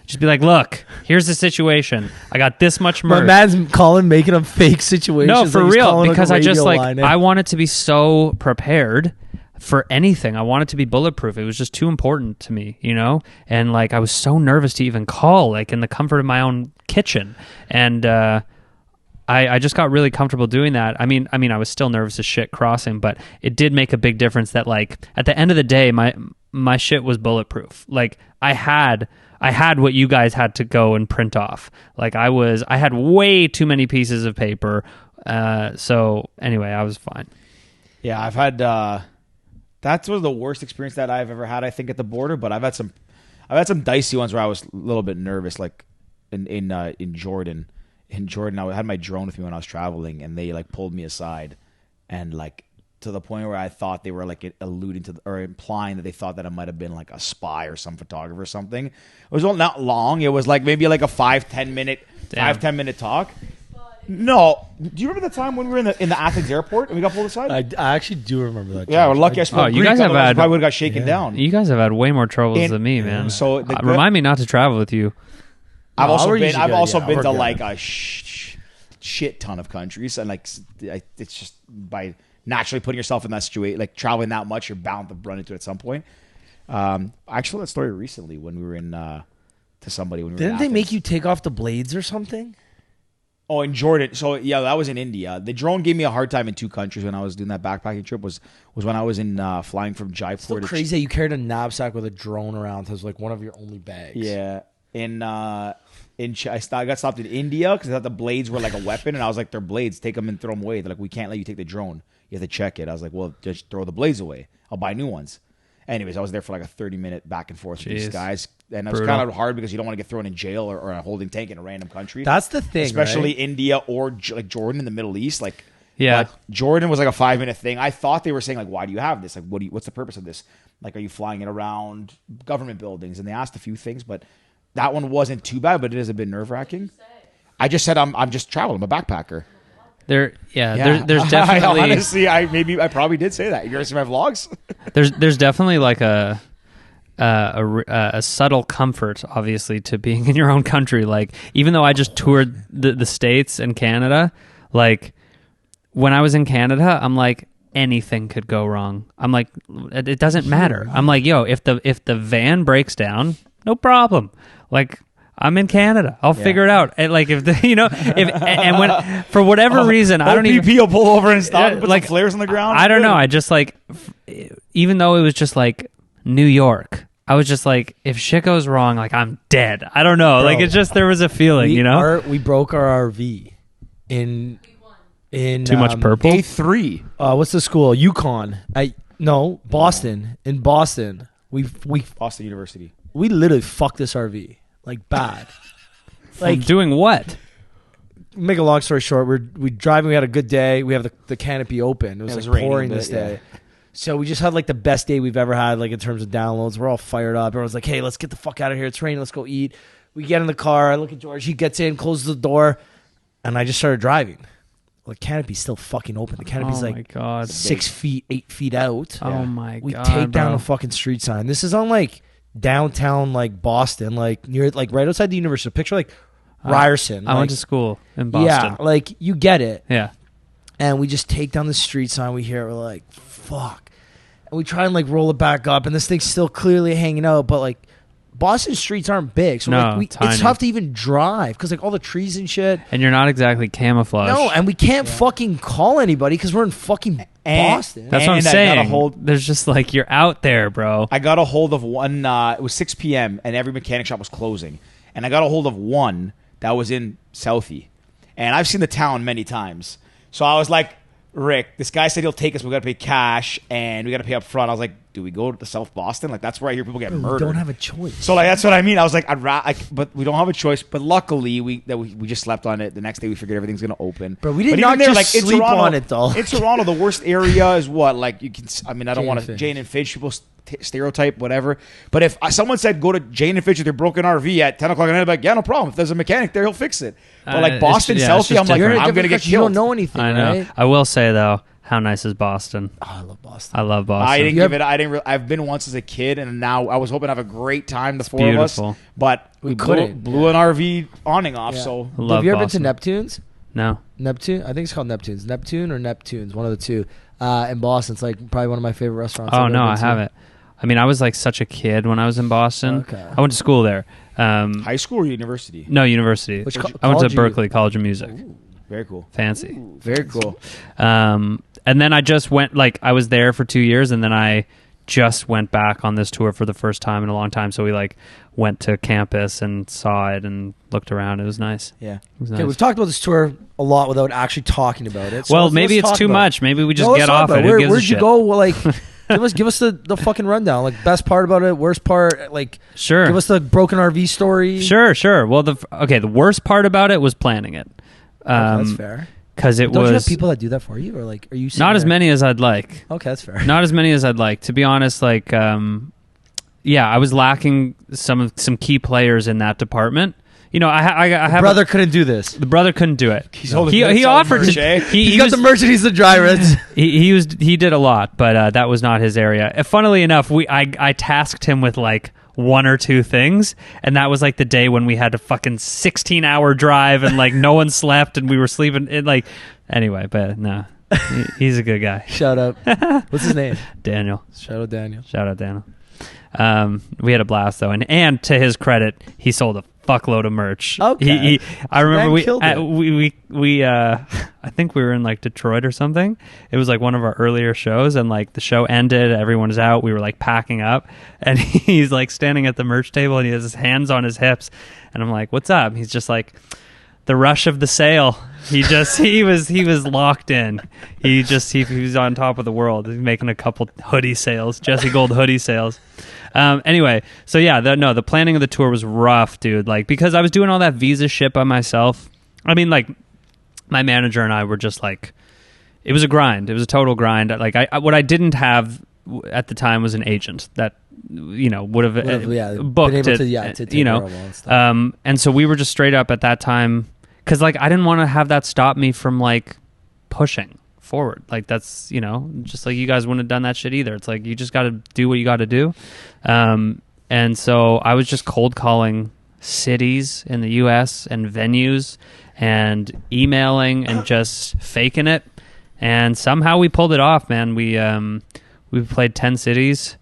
Just be like, look, here's the situation. I got this much merch. My man's calling, making up fake situations. No, for like real, because I just like, line. I wanted to be so prepared for anything. I wanted to be bulletproof. It was just too important to me, you know? And like, I was so nervous to even call, like in the comfort of my own kitchen. And I just got really comfortable doing that. I mean, I was still nervous as shit crossing, but it did make a big difference that like, at the end of the day, my shit was bulletproof. Like I had what you guys had to go and print off. Like I had way too many pieces of paper. So anyway, I was fine. Yeah, I've had, that was the worst experience that I've ever had, I think, at the border. But I've had some dicey ones where I was a little bit nervous, like in Jordan. In Jordan, I had my drone with me when I was traveling, and they like pulled me aside, and like to the point where I thought they were like alluding to or implying that they thought that I might have been like a spy or some photographer or something. It was not long. It was like maybe like a 5-10 minute talk. No, do you remember the time when we were in the Athens airport and we got pulled aside? I actually do remember that. Yeah, we're lucky. I spoke Greek. You guys have had, probably would have got shaken down. You guys have had way more troubles than me, man. So remind me not to travel with you. I've also been to like a shit ton of countries, and like it's just by naturally putting yourself in that situation, like traveling that much, you're bound to run into it at some point. I actually told that story recently when we were to somebody. Didn't they make you take off the blades or something? Oh, in Jordan. So yeah, that was in India. The drone gave me a hard time in 2 countries when I was doing that backpacking trip. Was when I was in flying from Jaipur. It's so crazy that you carried a knapsack with a drone around as like one of your only bags. Yeah. I got stopped in India because I thought the blades were like a weapon, and I was like, "They're blades. Take them and throw them away." They're like, "We can't let you take the drone. You have to check it." I was like, "Well, just throw the blades away. I'll buy new ones." Anyways, I was there for like a 30-minute back and forth with these guys, and it was kind of hard because you don't want to get thrown in jail or a holding tank in a random country. That's the thing, especially right? India or like Jordan in the Middle East. Like, yeah, Jordan was like a 5-minute thing. I thought they were saying like, "Why do you have this? Like, what's the purpose of this? Like, are you flying it around government buildings?" And they asked a few things, but that one wasn't too bad, but it is a bit nerve-wracking. I just said I'm just traveling. I'm a backpacker. There's definitely. Honestly, I probably did say that. You ever see my vlogs? there's definitely like a subtle comfort, obviously, to being in your own country. Like even though I just toured the States and Canada, like when I was in Canada, I'm like anything could go wrong. I'm like it doesn't matter. I'm like, yo, if the van breaks down, no problem. Like I'm in Canada. I'll figure it out. And like if when for whatever reason I don't even will pull over and stop and put like flares on the ground. I don't know. I just like even though it was just like New York, I was just like if shit goes wrong, like I'm dead. I don't know. Bro, like it's just there was a feeling, you know. We broke our RV in Too Much Purple. A3. What's the school? UConn. Boston. In Boston. We Boston University. We literally fucked this RV. Like bad. Like doing what? Make a long story short, we driving. We had a good day. We have the canopy open. It was like pouring this day. So we just had like the best day we've ever had, like in terms of downloads. We're all fired up. Everyone's like, "Hey, let's get the fuck out of here. It's raining. Let's go eat." We get in the car. I look at George. He gets in, closes the door, and I just started driving. Well, the canopy's still fucking open. The canopy's 6 feet, 8 feet out. Oh my god! We take down a fucking street sign. This is on like downtown, like Boston, like near, like right outside the university. Picture like Ryerson. I went to school in Boston. Yeah, like you get it. Yeah. And we just take down the street sign. We hear it. We're like, fuck. And we try and like roll it back up, and this thing's still clearly hanging out. But like Boston streets aren't big, so like, it's tough to even drive because like all the trees and shit. And you're not exactly camouflaged. No, and we can't fucking call anybody because we're in fucking Boston. That's what I'm saying. There's just like you're out there, bro. I got a hold of one. It was 6 p.m. and every mechanic shop was closing, and I got a hold of one that was in Southie, and I've seen the town many times. So I was like, Rick, this guy said he'll take us. We got to pay cash and we got to pay up front. I was like, do we go to South Boston? Like, that's where I hear people get murdered. We don't have a choice. So, like, that's what I mean. I was like, but we don't have a choice. But luckily, we just slept on it. The next day, we figured everything's going to open. But we did not just sleep on it, though. In Toronto, the worst area is what? Like, you can, I mean, I don't want to, Jane and Finch, people stereotype, whatever. But if someone said, go to Jane and Finch with their broken RV at 10 o'clock at night, I'd be like, yeah, no problem. If there's a mechanic there, he'll fix it. But, like, Boston, Southie, I'm like, I'm going to get killed. You don't know anything, I know. right? I will say, though, how nice is Boston? Oh, I love Boston. I love Boston. I've been once as a kid, and now I was hoping to have a great time, the four of us. But we blew an RV awning off, so. Have you ever been to Neptune's? No. Neptune? I think it's called Neptune's. Neptune or Neptune's, one of the two. In Boston, it's like probably one of my favorite restaurants. Oh, no, I haven't. I mean, I was like such a kid when I was in Boston. Okay. I went to school there. High school or university? No, university. I went to Berkeley College of Music. Ooh, very cool. Fancy. Ooh, very cool. And then I just went, like, I was there for 2 years, and then I just went back on this tour for the first time in a long time. So we, like, went to campus and saw it and looked around. It was nice. Yeah. Okay, we've talked about this tour a lot without actually talking about it. So well, maybe it's too much. Maybe we just get off it. Where'd you go? Like, give us the fucking rundown. Like, best part about it, worst part. Like, sure. Give us the broken RV story. Sure. Well, the worst part about it was planning it. That's fair. Because don't you have people that do that for you, or like, are you not as many as I'd like? Okay, that's fair. Not as many as I'd like, to be honest. Like, I was lacking some key players in that department. You know, I have brother couldn't do this. The brother couldn't do it. He offered merch, to. He got the merch and he's the drivers. He did a lot, but that was not his area. Funnily enough, I tasked him with like one or two things, and that was like the day when we had a fucking 16-hour drive and like no one slept and we were sleeping. Anyway, but no, he's a good guy. Shout out. What's his name? Daniel. Shout out Daniel. We had a blast though, and to his credit, he sold a fuckload of merch. Okay. I remember we I think we were in like Detroit or something. It was like one of our earlier shows, and like the show ended, everyone was out, we were like packing up, and he's like standing at the merch table and he has his hands on his hips, and I'm like, what's up? He's just like, the rush of the sale. He was locked in. He was on top of the world. He's making a couple hoodie sales, Jesse Gold hoodie sales. Anyway, so yeah, the planning of the tour was rough, dude. Like, because I was doing all that visa shit by myself. I mean, like, my manager and I were just like, it was a grind. It was a total grind. Like, what I didn't have at the time was an agent that, you know, would have booked it. To take, you know, and so we were just straight up at that time, because like I didn't want to have that stop me from like pushing forward. Like, that's, you know, just like you guys wouldn't have done that shit either. It's like you just got to do what you got to do. And so I was just cold calling cities in the US and venues and emailing and just faking it. And somehow we pulled it off, man. We played 10 cities.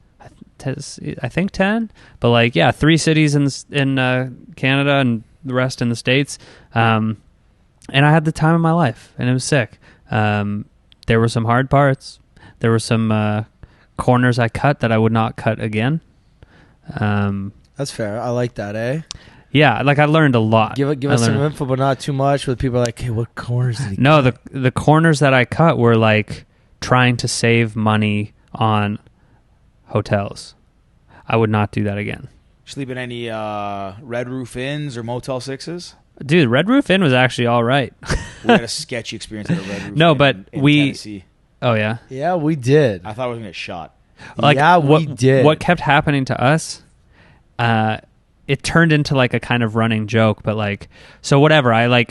I think 10, but like, yeah, 3 cities in Canada and the rest in the States. And I had the time of my life, and it was sick. There were some hard parts. There were some corners I cut that I would not cut again. That's fair. I like that, eh? Yeah, like I learned a lot. Give us some info, but not too much. With people like, hey, what corners did he cut? No, the corners that I cut were like trying to save money on hotels. I would not do that again. Sleep in any Red Roof Inns or Motel 6s? Dude, Red Roof Inn was actually all right. We had a sketchy experience at a Red Roof No, Inn but in we... Tennessee. Oh, yeah? Yeah, we did. I thought I was going to get shot. Like, yeah, we did. What kept happening to us, it turned into like a kind of running joke, but like, so whatever, I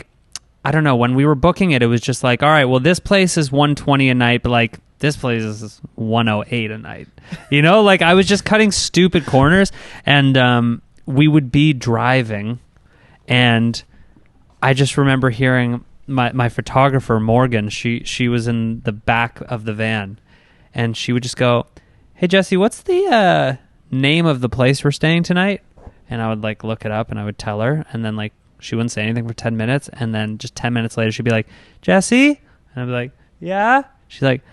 don't know, when we were booking it, it was just like, all right, well, this place is $120 a night, but like, this place is $108 a night. You know, like I was just cutting stupid corners, and we would be driving, and I just remember hearing my photographer, Morgan, she was in the back of the van, and she would just go, hey, Jesse, what's the name of the place we're staying tonight? And I would like look it up, and I would tell her, and then like she wouldn't say anything for 10 minutes, and then just 10 minutes later she'd be like, Jesse? And I'd be like, yeah? She's like,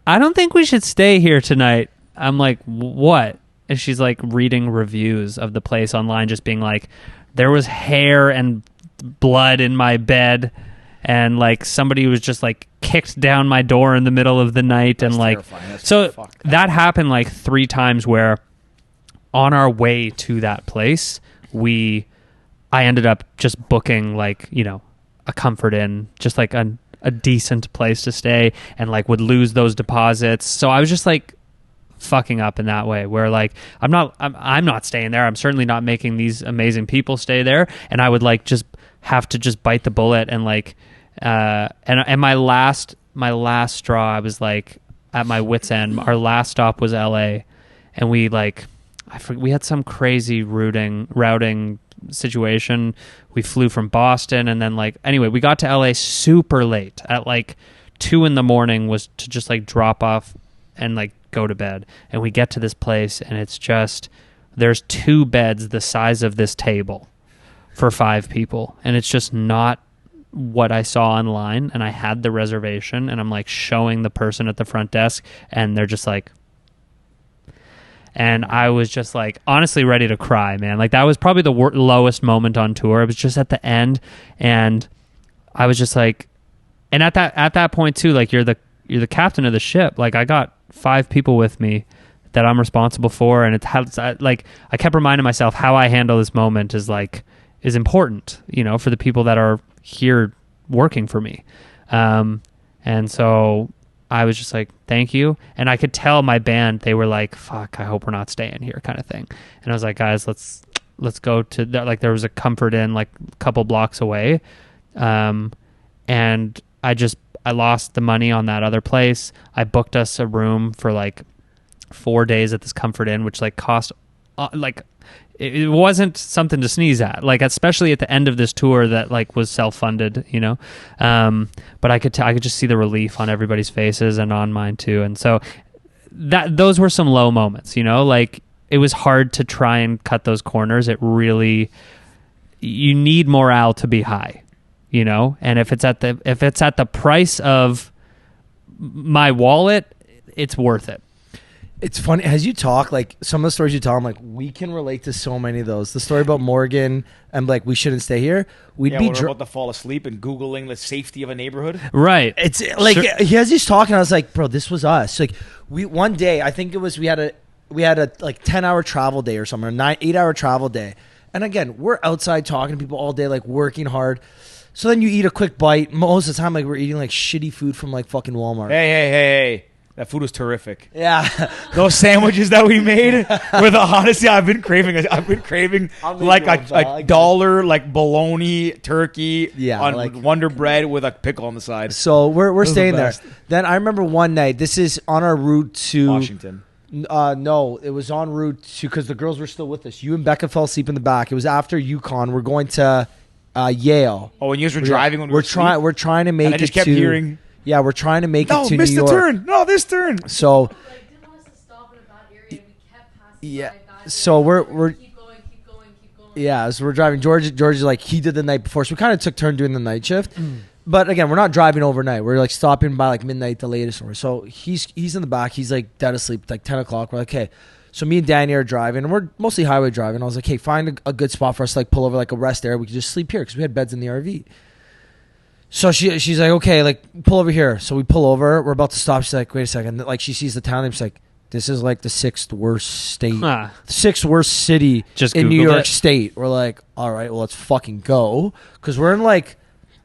I don't think we should stay here tonight. I'm like, what? And she's like reading reviews of the place online, just being like, there was hair and blood in my bed, and like somebody was just like kicked down my door in the middle of the night. That's and like so that happened like 3 times where on our way to that place I ended up just booking like, you know, a Comfort Inn, just like a decent place to stay, and like would lose those deposits. So I was just like fucking up in that way where like I'm not staying there. I'm certainly not making these amazing people stay there, and I would like just have to just bite the bullet and like and my last straw, I was like at my wit's end. Our last stop was LA, and we like we had some crazy routing situation. We flew from Boston, and then like anyway we got to LA super late at like 2 a.m. was to just like drop off and like go to bed. And we get to this place, and it's just there's 2 beds the size of this table for 5 people, and it's just not what I saw online. And I had the reservation, and I'm like showing the person at the front desk, and they're just like, and I was just like honestly ready to cry, man. Like that was probably the lowest moment on tour. It was just at the end, and I was just like, and at that point too, like you're the captain of the ship. Like I got 5 people with me that I'm responsible for, and like I kept reminding myself how I handle this moment is important, you know, for the people that are here working for me. And so I was just like, thank you. And I could tell my band, they were like, fuck, I hope we're not staying here kind of thing. And I was like, guys, let's go to like there was a Comfort Inn like a couple blocks away. And I lost the money on that other place. I booked us a room for like 4 days at this Comfort Inn, which like cost like it wasn't something to sneeze at, like especially at the end of this tour that like was self-funded, you know. But I could just see the relief on everybody's faces and on mine too. And so those were some low moments, you know, like it was hard to try and cut those corners. It really, you need morale to be high, you know, and if it's at the price of my wallet, it's worth it. It's funny as you talk, like some of the stories you tell, I'm like, we can relate to so many of those. The story about Morgan and like we shouldn't stay here. We're about to fall asleep and Googling the safety of a neighborhood. Right. It's like as he's talking, I was like, bro, this was us. Like one day, I think it was we had a like 10-hour travel day or something, or 8-hour travel day. And again, we're outside talking to people all day, like working hard. So then you eat a quick bite. Most of the time, like we're eating like shitty food from like fucking Walmart. Hey. That food was terrific. Yeah. Those sandwiches that we made were the honestly, I've been craving like a dollar, like bologna, turkey on like Wonder Bread with a pickle on the side. So we're staying there. Then I remember one night, this is on our route to Washington. No, it was en route to, because the girls were still with us. You and Becca fell asleep in the back. It was after UConn. We're going to Yale. Oh, and you guys were driving when we're trying to make it. And I just kept hearing. Yeah, we're trying to make it to New York. No, turn. No, this turn. So, didn't want us to stop in a bad area. We kept passing. Yeah. So we're keep going. Yeah, so we're driving. George is like, he did the night before, so we kind of took turn doing the night shift. But again, we're not driving overnight. We're like stopping by like midnight, the latest hour. So he's in the back. He's like dead asleep, like 10 o'clock. We're like, okay. So me and Danny are driving, and we're mostly highway driving. I was like, hey, find a good spot for us to like pull over, like a rest area. We could just sleep here because we had beds in the RV. So she's like, okay, like pull over here. So we pull over. We're about to stop. She's like, wait a second. Like she sees the town name. She's like, this is like the 6th worst state, 6th worst city just in Googled New York it. State. We're like, all right, well, let's fucking go, because we're in like,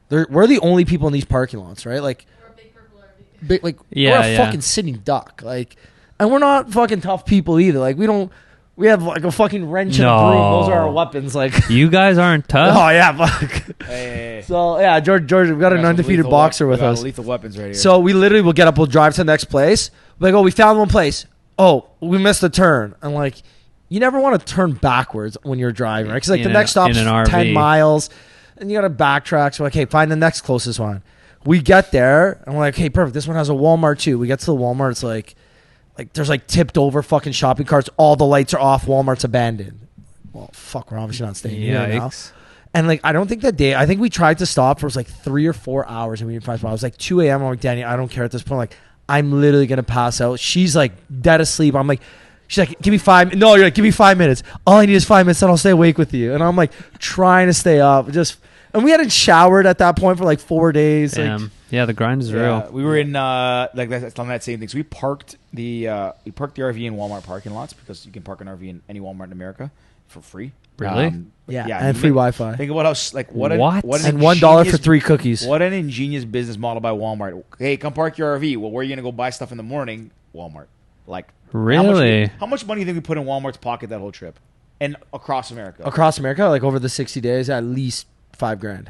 we're the only people in these parking lots, right? Like, We're a big purple RV. big, like we're a fucking sitting duck, like, and we're not fucking tough people either. Like we have like a fucking wrench and a broom. Those are our weapons. Like, you guys aren't tough. Oh yeah, fuck. Hey. So yeah, George, we've got an undefeated boxer with us. Lethal weapons right here. So we literally will get up, we'll drive to the next place. We're like, oh, we found one place. Oh, we missed a turn. And like, you never want to turn backwards when you're driving, right? Because like the next stop's 10 miles, and you got to backtrack. So like, hey, find the next closest one. We get there, and we're like, hey, perfect. This one has a Walmart too. We get to the Walmart. It's like there's like tipped over fucking shopping carts. All the lights are off. Walmart's abandoned. Well, fuck, we're obviously not staying here now. And like, I don't think that day, I think we tried to stop for it was like 3 or 4 hours, and we didn't find a spot. It was like 2 a.m. I'm like, Danny, I don't care at this point. Like, I'm literally gonna pass out. She's like dead asleep. I'm like, she's like, give me 5. No, you're like, give me 5 minutes. All I need is 5 minutes, and I'll stay awake with you. And I'm like trying to stay up. Just, And we hadn't showered at that point for like 4 days. Damn. Like, Yeah, the grind is real. We were in like that's on that same thing. So we parked the RV in Walmart parking lots because you can park an RV in any Walmart in America for free. Really? And free Wi-Fi. Think about how like what and $1 for 3 cookies. What an ingenious business model by Walmart. Hey, come park your RV. Well, where are you gonna go buy stuff in the morning? Walmart. Like really? How much money do you think we put in Walmart's pocket that whole trip? And across America. Across America, like over the 60 days, at least $5,000.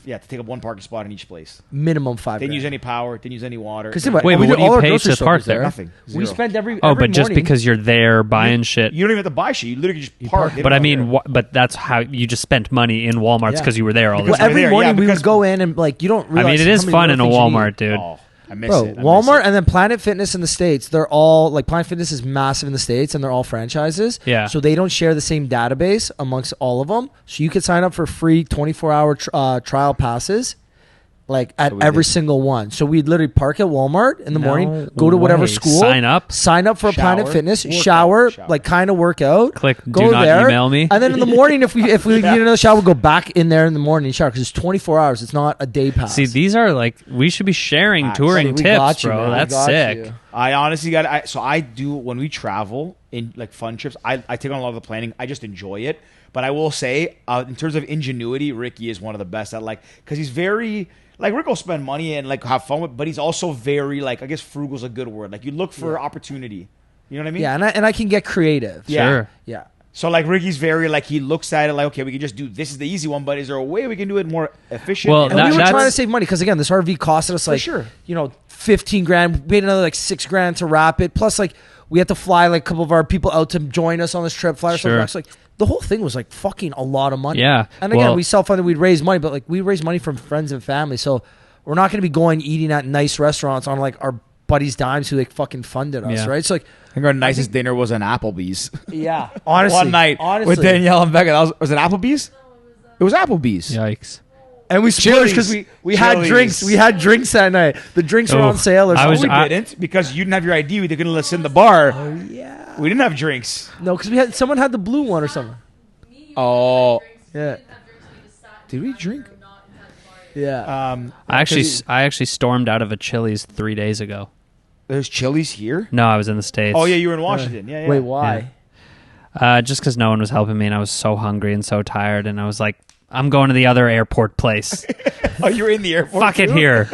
Yeah, to take up one parking spot in each place. Minimum $5,000. Didn't use any power. Didn't use any water. Wait, but what do you pay to park there? Nothing. We spent every but morning, just because you're there buying shit. You don't even have to buy shit. You literally just park. But I mean, but that's how you just spent money in Walmart's because you were there all the time. Every morning we would go in and like you don't realize. I mean, it is fun in a Walmart, dude. Oh, I miss it. Walmart and then Planet Fitness in the States, they're all like Planet Fitness is massive in the States and they're all franchises. Yeah. So they don't share the same database amongst all of them. So you could sign up for free 24-hour trial passes. Like at every single one. So we'd literally park at Walmart in the morning, go to whatever school, sign up for Planet Fitness, shower, like kind of work out, click, go do not there, email me. and then in the morning, if we need another shower, we'll go back in there in the morning and shower because it's 24 hours. It's not a day pass. See, these are like, we should be sharing touring tips, bro. That's sick. I honestly so I do, when we travel in like fun trips, I take on a lot of the planning. I just enjoy it. But I will say, in terms of ingenuity, Ricky is one of the best at because he's very... Like, Rick will spend money and, like, have fun with, but he's also very, like, I guess frugal's a good word. Like, you look for opportunity. You know what I mean? Yeah, and I can get creative. Sure. Yeah. So, like, Ricky's very, like, he looks at it like, okay, we can just do, this is the easy one, but is there a way we can do it more efficient? Well, and we were trying to save money because, again, this RV costed us, like, $15,000. We paid another, like, $6,000 to wrap it. Plus, like, we had to fly, like, a couple of our people out to join us on this trip. Sure. So, like, the whole thing was, like, fucking a lot of money. Yeah. And, again, we self-funded. We'd raise money, but, like, we raised money from friends and family. So, we're not going to be going eating at nice restaurants on like our buddies' dimes who like fucking funded us, right? So like, I think our nicest dinner was an Applebee's. Yeah, honestly, one night with Danielle and Becca. Was it Applebee's? It was Applebee's. Yikes! And we splurged because we had drinks. We had drinks that night. The drinks were on sale or something. We didn't because you didn't have your ID. We couldn't let us in the bar. Oh yeah. We didn't have drinks. No, because someone had the blue one or something. Oh yeah. Did we drink? Yeah. I actually stormed out of a Chili's 3 days ago. There's Chili's here? No, I was in the States. Oh yeah, you were in Washington. Yeah. Wait, why? Yeah. Just because no one was helping me, and I was so hungry and so tired, and I was like, I'm going to the other airport place. Oh, you're in the airport? Fuck it here.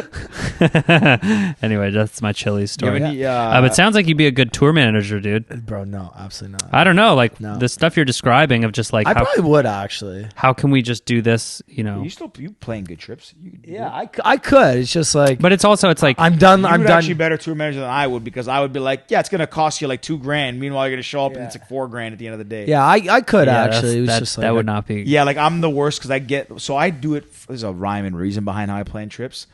Anyway, that's my Chili's story. But it sounds like you'd be a good tour manager, dude. Bro, no, absolutely not. I don't know, like the stuff you're describing of just like I probably would actually. How can we just do this? You know, you playing good trips. I could. It's just like, but it's like I'm done. I'm done. Actually, better tour manager than I would because I would be like, yeah, it's gonna cost you like $2,000. Meanwhile, you're gonna show up and it's like $4,000 at the end of the day. Yeah, I could actually. It was just like, that would not be. Yeah, like I'm the worst because I do it. There's a rhyme and reason behind how I plan trips.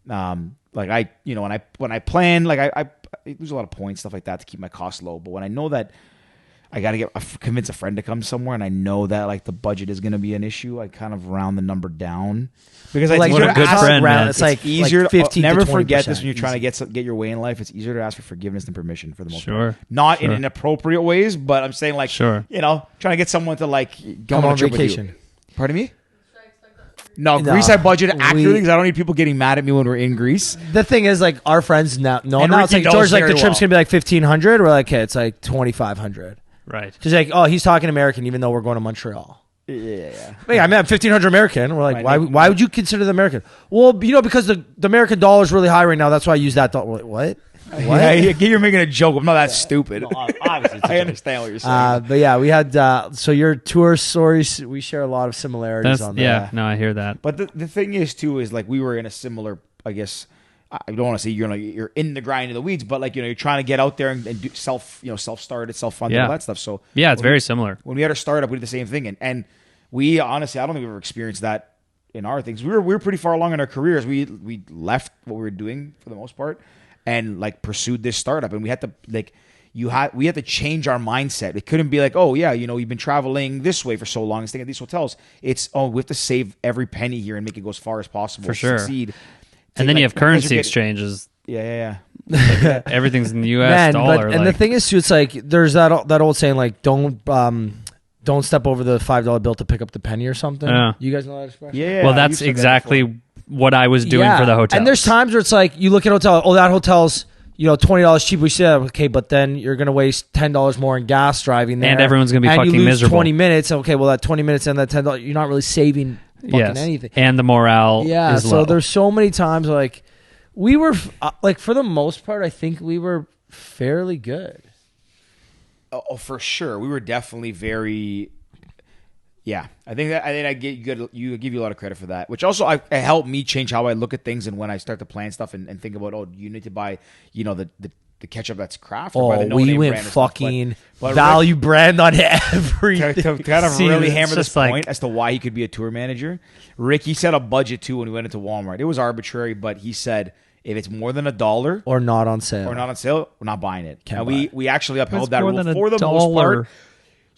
Like when I plan, like I lose a lot of points, stuff like that to keep my costs low. But when I know that I got to convince a friend to come somewhere, and I know that like the budget is going to be an issue, I kind of round the number down because like what a good friend, man. It's like easier. Like 15 never to forget this when you're trying to get your way in life. It's easier to ask for forgiveness than permission for the most part. Not in inappropriate ways, but I'm saying like trying to get someone to like go on vacation. Pardon me. No, Greece I budgeted accurately because I don't need people getting mad at me when we're in Greece. The thing is, like, our friends now it's like George, like the trip's gonna be like 1,500. We're like, okay, it's like 2,500. Right. She's like, oh, he's talking American, even though we're going to Montreal. Yeah. Wait, I mean, 1,500 American. We're like, why would you consider the American? Well, because the American dollar is really high right now. That's why I use that dollar. We're like, what? Yeah, you're making a joke. I'm not that stupid. No, obviously, I understand what you're saying. But yeah, we had so your tour stories. We share a lot of similarities on that. Yeah, no, I hear that. But the thing is too is like we were in a similar. I guess I don't want to say you're in the grind of the weeds, but like you're trying to get out there and do self-started, self-funded, all that stuff. So yeah, it's very similar. When we had our startup, we did the same thing, and we honestly, I don't think we've ever experienced that in our things. We were pretty far along in our careers. We left what we were doing for the most part. And like pursued this startup, and we had to we had to change our mindset. It couldn't be like, oh yeah, you've been traveling this way for so long and staying at these hotels. It's we have to save every penny here and make it go as far as possible for sure. Succeed. And then you have currency exchanges. Yeah. Like, everything's in the U.S. dollar. And the thing is too, it's like there's that old saying like don't don't step over the $5 bill to pick up the penny or something. Yeah. You guys know that expression? Yeah. Well, that's exactly what I was doing for the hotel. And there's times where it's like you look at a hotel. Oh, that hotel's $20 cheap. We say okay, but then you're gonna waste $10 more in gas driving there, and everyone's gonna be and fucking you lose miserable. 20 minutes. Okay, well that 20 minutes and that $10, you're not really saving fucking anything. And the morale is so low. there's so many times like we were like for the most part, I think we were fairly good. Oh, for sure. We were definitely very. Yeah, I think I give you a lot of credit for that, which also it helped me change how I look at things and when I start to plan stuff and think about you need to buy the ketchup that's craft. Or buy the we went fucking value brand on everything. To kind of really hammer this like, point as to why he could be a tour manager. Rick, he set a budget too when we went into Walmart. It was arbitrary, but he said if it's more than $1 or not on sale, we're not buying it. Can't and buy we actually upheld that more rule than for the $1. most part.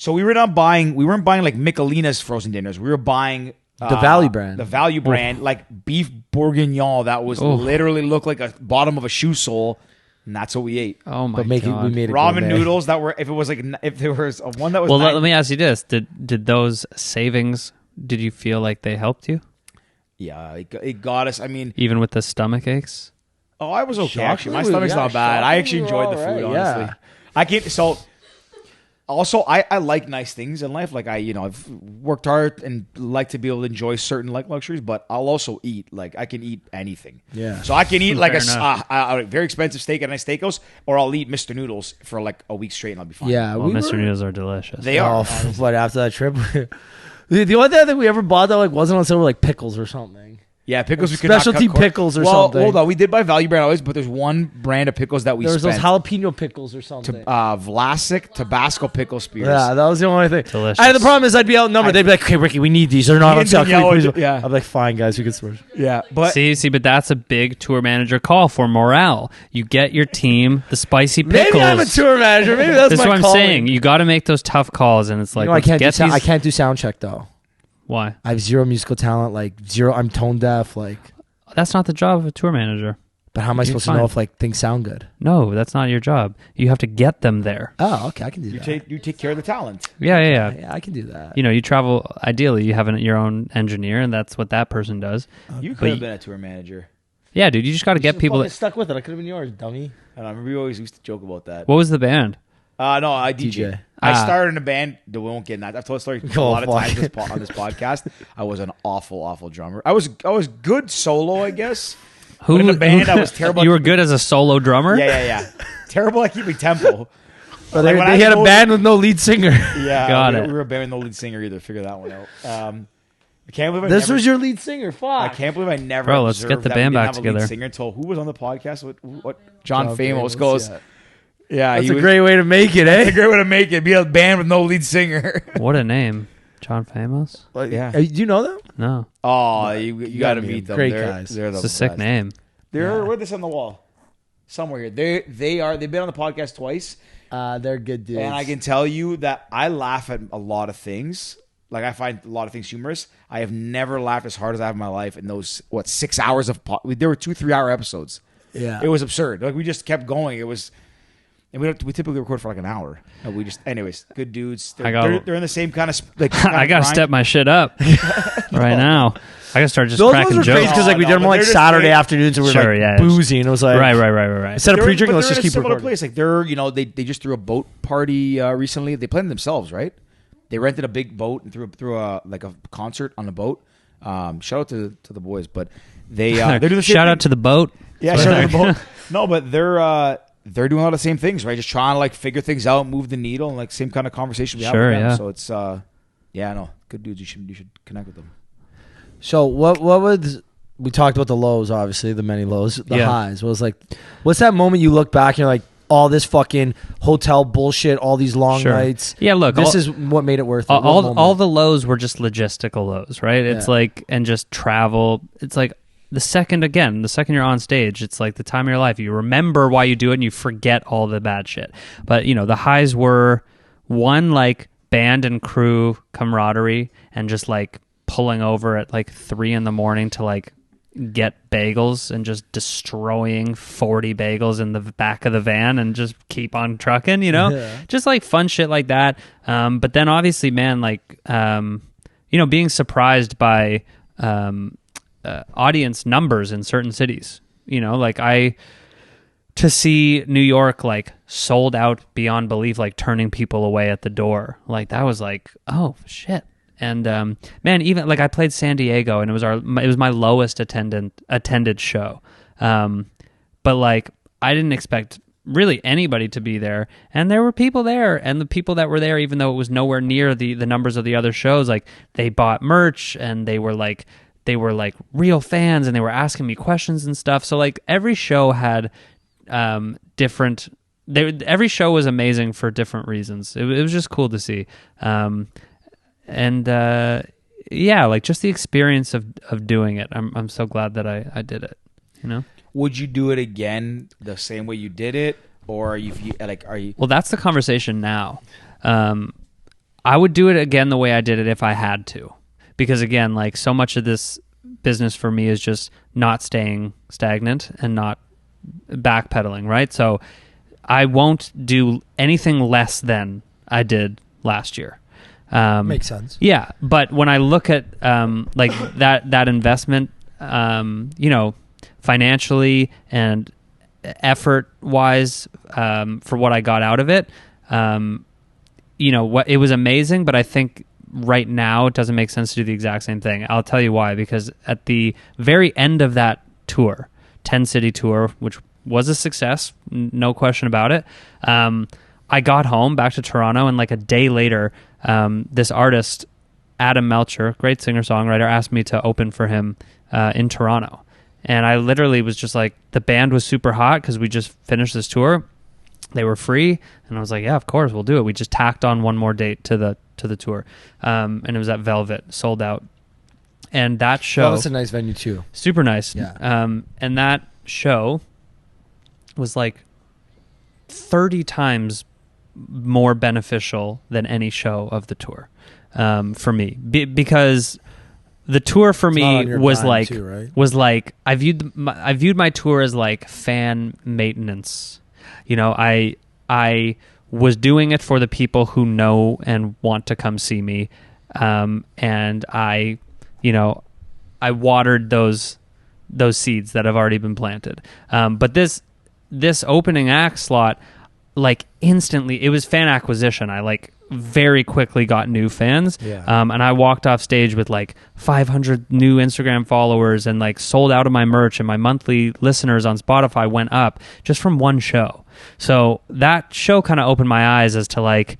So we weren't buying like Michelina's frozen dinners. We were buying the value brand. The value brand, like beef bourguignon that was literally looked like a bottom of a shoe sole, and that's what we ate. Oh my god! We made it ramen gourmet. noodles that were if there was one that was. Well, let me ask you this: Did those savings? Did you feel like they helped you? Yeah, it got us. I mean, even with the stomach aches. Oh, I was okay actually. My stomach's not bad. I actually enjoyed the food. Honestly, I can't. So. Also, I like nice things in life. Like I've worked hard and like to be able to enjoy certain luxuries, but I'll also eat. Like I can eat anything. Yeah. So I can eat like a very expensive steak at a nice steakhouse, or I'll eat Mr. Noodles for like a week straight and I'll be fine. Yeah. Well, Mr. Noodles are delicious. They are. But after that trip, the only thing I think we ever bought that like wasn't on sale were like pickles or something. Yeah, pickles. Like specialty pickles or something. Hold on, we did buy value brand always, but there's one brand of pickles that we there was spent. those jalapeno pickles or something. Vlasic Tabasco pickle spears. Yeah, that was the only thing. Delicious. And the problem is I'd be outnumbered. They'd be like, "Okay, Ricky, we need these. They're not on sale." Yeah. I'd be like, "Fine, guys, we can switch." Yeah, but but that's a big tour manager call for morale. You get your team the spicy pickles. Maybe I'm a tour manager. Maybe that's what I'm calling. saying. You got to make those tough calls, and it's like I can't do sound check though. Why? I have zero musical talent. Like zero. I'm tone deaf. Like. That's not the job of a tour manager. But how am I supposed to know if like things sound good? No, that's not your job. You have to get them there. Oh, okay, I can do that. You take care of the talent. Yeah. Yeah, I can do that. You travel. Ideally, you have your own engineer, and that's what that person does. You could have been a tour manager. Yeah, dude. You just got to get people. Stuck with it. I could have been yours, dummy. I remember we always used to joke about that. What was the band? No, I DJ. I started in a band that we won't get in that. I've told the story a lot of times on this podcast. I was an awful drummer. I was good solo, I guess. But in the band, I was terrible. You were good as a solo drummer? Yeah. Terrible at keeping tempo. But they had a band with no lead singer. Yeah, Got it. We were a band with no lead singer either. Figure that one out. I can't believe this was your lead singer. Fuck. I can't believe I never. Bro, let's get the band back together. Singer until who was on the podcast? What John Famos goes. Yeah, that's a great way to make it, eh? That's a great way to make it. Be a band with no lead singer. What a name. John Famos? Yeah. Do you know them? No. Oh, you got to meet them. Great guys. It's a sick name. Where's this on the wall? Somewhere here. They've been on the podcast twice. They're good dudes. And I can tell you that I laugh at a lot of things. Like I find a lot of things humorous. I have never laughed as hard as I have in my life in those 6 hours of there were 2-3 hour episodes. Yeah. It was absurd. Like we just kept going. It was. And we typically record for like an hour. And anyways, good dudes. They're in the same kind of I gotta step my shit up right now. I gotta start just those cracking ones were jokes because we did them on Saturday afternoons and we were boozy and it was like right. Instead of pre-drinking, let's just keep recording. Place. Like they just threw a boat party recently. They planned themselves, right? They rented a big boat and threw a concert on the boat. Shout out to the boys, but they're doing the shout out to the boat. Yeah, shout out to the boat. No, but they're doing a lot of the same things, right? Just trying to figure things out, move the needle, and same kind of conversation we have with them. Yeah. So it's good dudes. You should connect with them. So what would we talked about the lows, obviously the many lows, the highs. What's that moment you look back and you're like, all this fucking hotel bullshit, all these long nights. Yeah, look, this is what made it worth it. All the lows were just logistical lows, right? It's and just travel. It's like the second you're on stage, it's like the time of your life. You remember why you do it and you forget all the bad shit. But, the highs were one, band and crew camaraderie and just pulling over at 3 a.m. to get bagels and just destroying 40 bagels in the back of the van and just keep on trucking, just like fun shit like that. But then obviously, man, like, being surprised by audience numbers in certain cities, to see New York like sold out beyond belief, like turning people away at the door, like that was like, oh shit. And man, even like I played San Diego, and it was my lowest attended show, but like I didn't expect really anybody to be there, and there were people there, and the people that were there, even though it was nowhere near the numbers of the other shows, like they bought merch, and they were like real fans, and they were asking me questions and stuff. So like every show had different. Every show was amazing for different reasons. It was just cool to see, and like just the experience of doing it. I'm so glad that I did it. Would you do it again the same way you did it, or are you? Well, that's the conversation now. I would do it again the way I did it if I had to, because again, like so much of this business for me is just not staying stagnant and not backpedaling, right? So I won't do anything less than I did last year. Makes sense. Yeah, but when I look at like that investment, financially and effort wise, for what I got out of it, what it was amazing. But I think right now it doesn't make sense to do the exact same thing. I'll tell you why. Because at the very end of that tour, 10-city tour, which was a success, no question about it, I got home back to Toronto, and like a day later, this artist, Adam Melcher, great singer-songwriter, asked me to open for him in Toronto. And I literally was just like, the band was super hot because we just finished this tour. They were free, and I was like, yeah, of course, we'll do it. We just tacked on one more date to the tour, and it was at Velvet, sold out. And that show... Velvet's a nice venue too. Super nice. Yeah. And that show was like 30 times more beneficial than any show of the tour for me, because the tour for me was like too, right? I viewed my tour as like fan maintenance. I was doing it for the people who know and want to come see me, and I watered those seeds that have already been planted. But this opening act slot, like instantly, it was fan acquisition. I like very quickly got new fans. Yeah. And I walked off stage with like 500 new Instagram followers, and like sold out of my merch, and my monthly listeners on Spotify went up just from one show. So that show kind of opened my eyes as to like,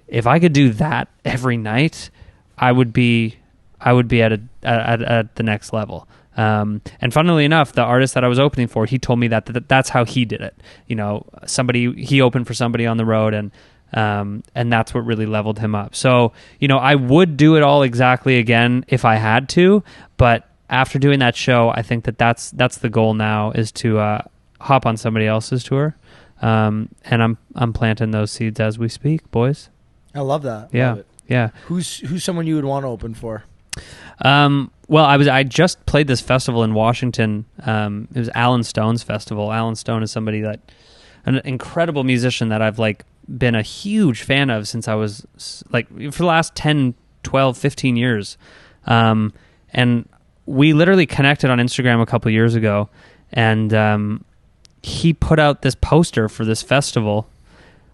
if I could do that every night, I would be at the next level. And funnily enough, the artist that I was opening for, he told me that's how he did it. He opened for somebody on the road, and that's what really leveled him up. So, I would do it all exactly again if I had to, but after doing that show, I think that's the goal now, is to hop on somebody else's tour. And I'm planting those seeds as we speak, boys. I love that. Yeah. Love it. Yeah. Who's someone you would want to open for? Well, I just played this festival in Washington. It was Alan Stone's festival. Alan Stone is somebody an incredible musician that I've like been a huge fan of since I was like, for the last 10, 12, 15 years. And we literally connected on Instagram a couple years ago, and he put out this poster for this festival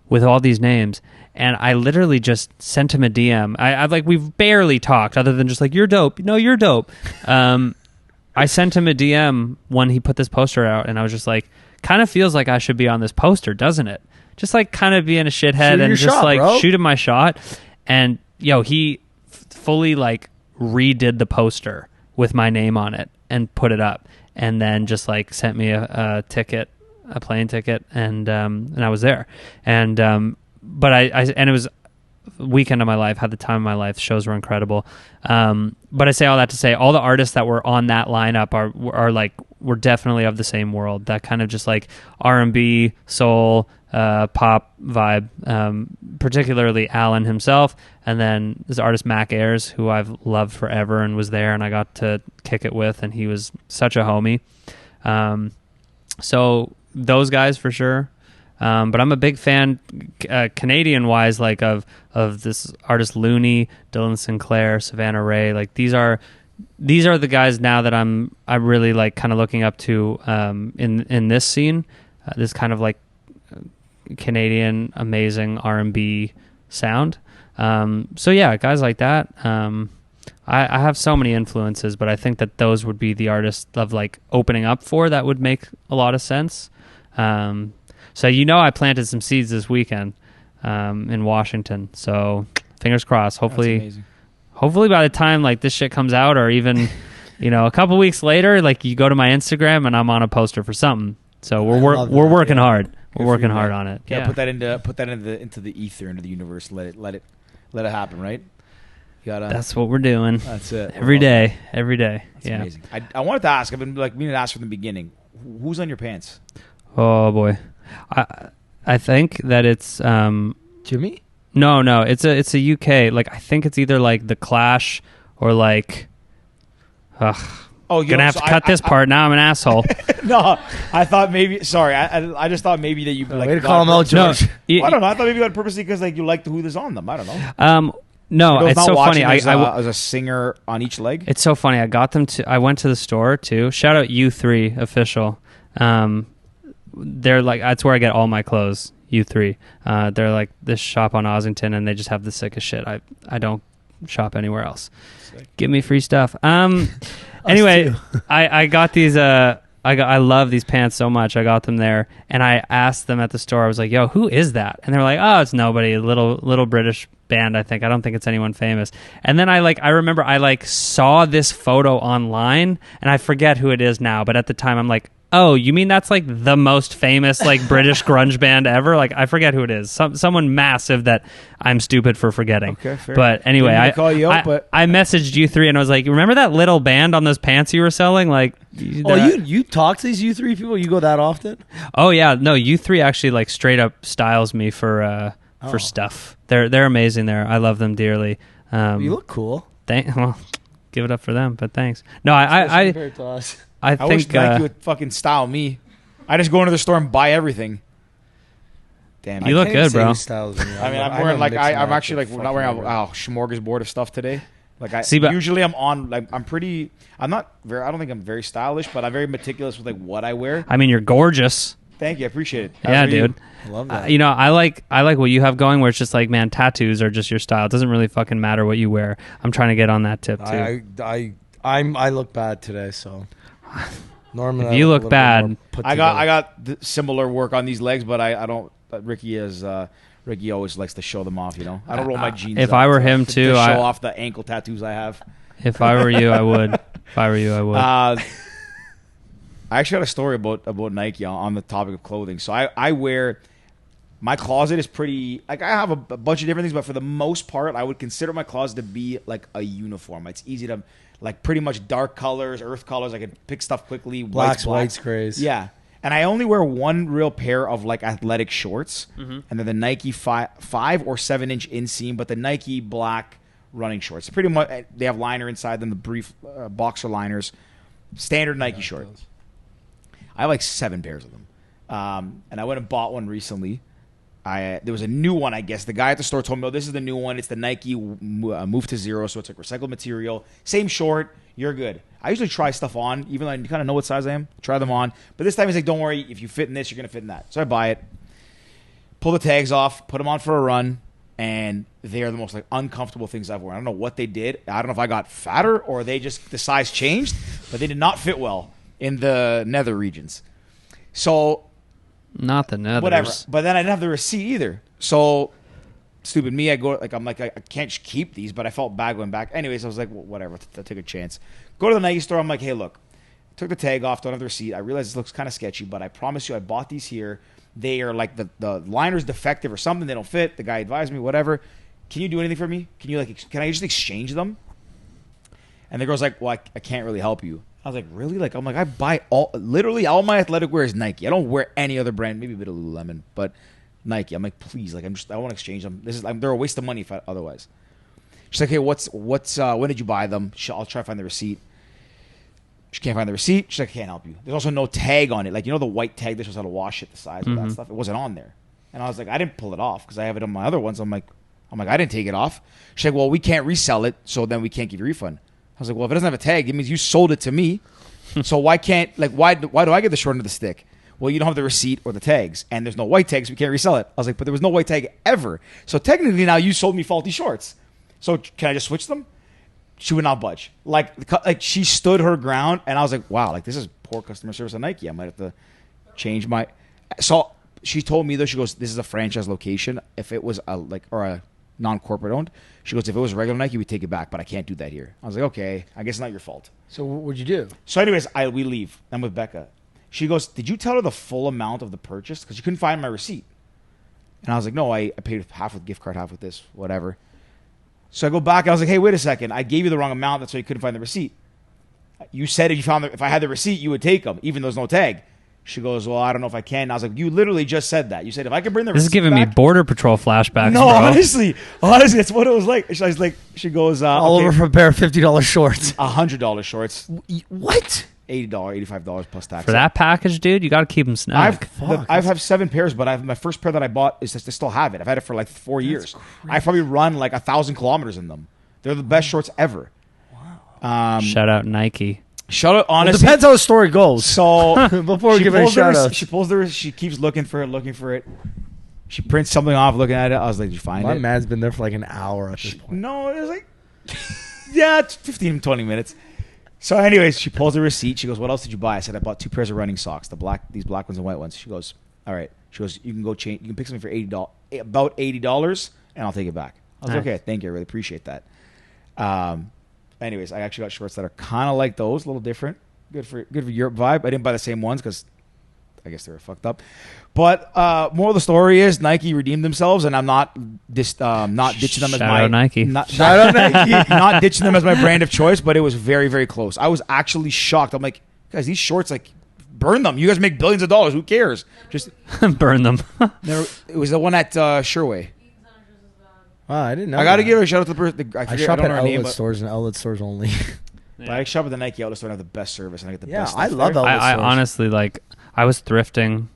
with all these names. And I literally just sent him a DM. We've barely talked other than just like, you're dope. No, you're dope. I sent him a DM when he put this poster out, and I was just like, kind of feels like I should be on this poster, doesn't it? Just like kind of being a shithead and just shot, like bro. Shoot him my shot. And he fully like redid the poster with my name on it and put it up, and then just like sent me a plane ticket, and I was there. But and it was a weekend of my life, had the time of my life. Shows were incredible. But I say all that to say, all the artists that were on that lineup are like, we're definitely of the same world. That kind of just like R&B, soul, pop vibe, particularly Alan himself, and then this artist Mac Ayers, who I've loved forever and was there, and I got to kick it with, and he was such a homie. So those guys for sure. But I'm a big fan, Canadian-wise, like of this artist Looney, Dylan Sinclair, Savannah Ray. Like these are the guys now that I'm really like kind of looking up to in this scene. This kind of like Canadian amazing R&B sound. So yeah, guys like that. I have so many influences, but I think that those would be the artists of like opening up for that would make a lot of sense. So I planted some seeds this weekend in Washington. So fingers crossed. Hopefully by the time like this shit comes out, or even a couple weeks later, like you go to my Instagram and I'm on a poster for something. So we're working hard. We're working hard on it. Yeah, put that into the ether, into the universe. Let it happen, right? That's what we're doing. That's it. Every day. That's amazing. I wanted to ask. I've been like meaning to ask from the beginning. Who's on your pants? Oh boy, I think that it's Jimmy. No, it's a UK. Like I think it's either like The Clash or like. Gonna have to cut this part. Now I'm an asshole. No, I thought maybe. Sorry, I just thought maybe that you like. Way to call him out, George. No, I don't know. I thought maybe you got purposely because like you liked who is on them. I don't know. No, it's so funny. I was a singer on each leg. It's so funny. I went to the store too. Shout out U3 official. They're like, that's where I get all my clothes. U3. They're like this shop on Ossington, and they just have the sickest shit. I don't shop anywhere else. Sick. Give me free stuff. Anyway, I got these. I love these pants so much. I got them there, and I asked them at the store. I was like, "Yo, who is that?" And they're like, "Oh, it's nobody. A little British band. I don't think it's anyone famous." And then I remember I saw this photo online, and I forget who it is now. But at the time, I'm like, "Oh, you mean that's like the most famous like British grunge band ever?" Like I forget who it is. Someone massive that I'm stupid for forgetting. Okay, fair. But anyway, I messaged U3 and I was like, "Remember that little band on those pants you were selling?" Like, you talk to these U3 people? You go that often? Oh yeah, no, U3 actually like straight up styles me for stuff. They're amazing. I love them dearly. You look cool. Well, give it up for them, but thanks. No, I wish Nike would fucking style me. I just go into the store and buy everything. Damn, you look good, bro. I mean, I'm wearing I'm actually like not wearing a smorgasbord of stuff today. Like usually I'm on like I don't think I'm very stylish, but I'm very meticulous with like what I wear. I mean, you're gorgeous. Thank you, I appreciate it. Yeah, dude. I love that. I like what you have going, where it's just like, man, tattoos are just your style. It doesn't really fucking matter what you wear. I'm trying to get on that tip too. I look bad today, so. Norman, if you look bad. I got similar work on these legs, but I don't. Ricky always likes to show them off. I don't roll my jeans. If I were him too, to show off the ankle tattoos I have. If I were you, I would. I actually got a story about Nike on the topic of clothing. So I wear. My closet is pretty. Like I have a bunch of different things, but for the most part, I would consider my closet to be like a uniform. It's easy to. Like pretty much dark colors, earth colors. I can pick stuff quickly. Blacks, grays. Yeah. And I only wear one real pair of like athletic shorts. Mm-hmm. And they're the Nike 5 or 7 inch inseam, but the Nike black running shorts. Pretty much, they have liner inside them, the brief boxer liners. Standard Nike short. I have like 7 pairs of them. And I went and bought one recently. There was a new one, I guess. The guy at the store told me, "Oh, this is the new one. It's the Nike Move to Zero, so it's like recycled material. Same short. You're good." I usually try stuff on, even though I kind of know what size I am. Try them on. But this time he's like, "Don't worry. If you fit in this, you're going to fit in that." So I buy it, pull the tags off, put them on for a run, and they are the most like uncomfortable things I've worn. I don't know what they did. I don't know if I got fatter or the size changed, but they did not fit well in the nether regions. So... Not the nethers. Whatever. But then I didn't have the receipt either. So, stupid me, I can't keep these, but I felt bad going back. Anyways, I was like, well, whatever, I'll take a chance. Go to the Nike store. I'm like, hey, look, took the tag off, don't have the receipt. I realized this looks kind of sketchy, but I promise you I bought these here. They are like the liner's defective or something. They don't fit. The guy advised me, whatever. Can you do anything for me? Can I just exchange them? And the girl's like, well, I can't really help you. I was like, really? Like, I'm like, I buy literally all my athletic wear is Nike. I don't wear any other brand, maybe a bit of Lululemon, but Nike. I'm like, please, like I don't want to exchange them. They're a waste of money otherwise. She's like, hey, when did you buy them? I'll try to find the receipt. She can't find the receipt. She's like, I can't help you. There's also no tag on it. Like, the white tag that shows how to wash it, the size of that stuff. It wasn't on there. And I was like, I didn't pull it off because I have it on my other ones. I'm like, I didn't take it off. She's like, well, we can't resell it, so then we can't give you a refund. I was like, well, if it doesn't have a tag, it means you sold it to me. So why do I get the short end of the stick? Well, you don't have the receipt or the tags, and there's no white tags, so we can't resell it. I was like, but there was no white tag ever. So technically now you sold me faulty shorts. So can I just switch them? She would not budge. Like she stood her ground, and I was like, wow, like this is poor customer service at Nike. I might have to change my. So she told me though, she goes, this is a franchise location. If it was a non-corporate owned, she goes, if it was regular Nike, we take it back, but I can't do that here. I was like, okay, I guess it's not your fault. So what'd you do? So anyways, we leave. I'm with Becca. She goes, did you tell her the full amount of the purchase? Because you couldn't find my receipt. And I was like, no, I paid half with gift card, half with this, whatever. So I go back. I was like, hey, wait a second. I gave you the wrong amount. That's why you couldn't find the receipt. You said if I had the receipt, you would take them, even though there's no tag. She goes, well, I don't know if I can. And I was like, you literally just said that. You said if I could bring the receipt This is giving back, me Border Patrol flashbacks, no, bro. honestly, that's what it was like. She goes, all over for a pair of $50 shorts. $100 shorts. What? $80, $85 plus tax. For that package, dude, you got to keep them snug. I have 7 pairs, but my first pair that I bought I still have it. I've had it for like 4 years. I probably run like 1,000 kilometers in them. They're the best shorts ever. Wow. Shout out Nike. Shout out, honestly. It depends how the story goes. So before we give any shout outs. She pulls she keeps looking for it. She prints something off, looking at it. I was like, did you find it? My man's been there for like an hour at this point. No, it was like, yeah, it's 15, 20 minutes. So anyways, she pulls the receipt. She goes, what else did you buy? I said, I bought 2 pairs of running socks, these black ones and white ones. She goes, all right. She goes, you can go change. You can pick something for about $80, and I'll take it back. I was like, okay, thank you. I really appreciate that. Anyways, I actually got shorts that are kind of like those, a little different. Good for Europe vibe. I didn't buy the same ones because I guess they were fucked up. But moral of the story is Nike redeemed themselves, and I'm not ditching them as my Nike. Not ditching them as my brand of choice. But it was very, very close. I was actually shocked. I'm like, guys, these shorts, like, burn them. You guys make billions of dollars. Who cares? Just burn them. It was the one at Sherway. Wow, I didn't know. I got to give a shout out to the person. I shop at outlet stores and outlet stores only. But I shop at the Nike outlet store and have the best service, and I get the best stuff. I love outlet stores. I honestly, I was thrifting.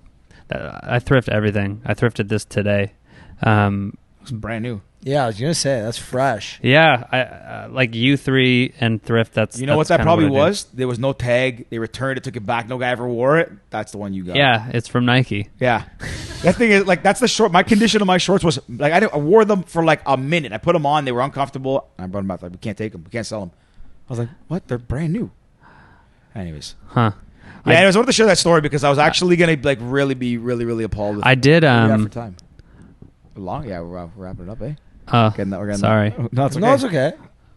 I thrift everything. I thrifted this today. It's brand new. Yeah, I was going to say, that's fresh. Yeah, I like U3 and thrift. That's what that probably was? There was no tag. They returned it, took it back. No guy ever wore it. That's the one you got. Yeah, it's from Nike. Yeah. That thing is, like, that's the short. My condition of my shorts was, like, I wore them for, like, a minute. I put them on. They were uncomfortable. I brought them back. Like, we can't take them. We can't sell them. I was like, what? They're brand new. Anyways. Huh. Yeah, anyways, I wanted to share that story because I was actually going to, like, really be really appalled with it. I did. For time. Long? Yeah, we're wrapping it up, eh? Sorry. No, it's okay. No, it's okay.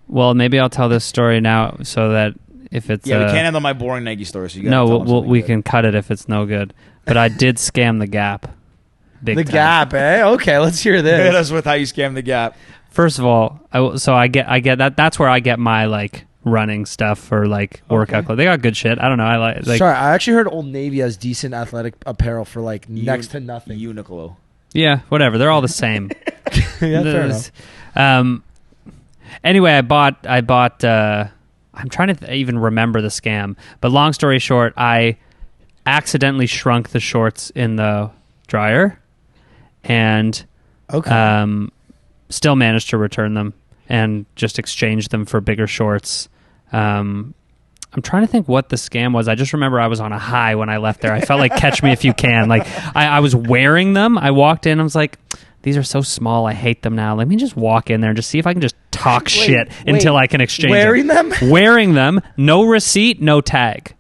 Well, maybe I'll tell this story now so that if it's we can't handle my boring Nike story. So you gotta we can cut it if it's no good. But I did scam the Gap. Big time. Gap, eh? Okay, let's hear this. Hit us with how you scam the Gap. First of all, I get that. That's where I get my like running stuff for like workout clothes. They got good shit. I don't know. I like. Sorry, I actually heard Old Navy has decent athletic apparel for like next to nothing. Uniqlo. Yeah, whatever. They're all the same. Yeah, fair enough. Anyway, I bought. I'm trying to even remember the scam, but long story short, I accidentally shrunk the shorts in the dryer, and still managed to return them and just exchange them for bigger shorts. I'm trying to think what the scam was. I just remember I was on a high when I left there. I felt like Catch Me If You Can. Like I was wearing them. I walked in. I was like, these are so small. I hate them now. Let me just walk in there and just see if I can just talk shit until I can exchange them. Wearing them. No receipt, no tag.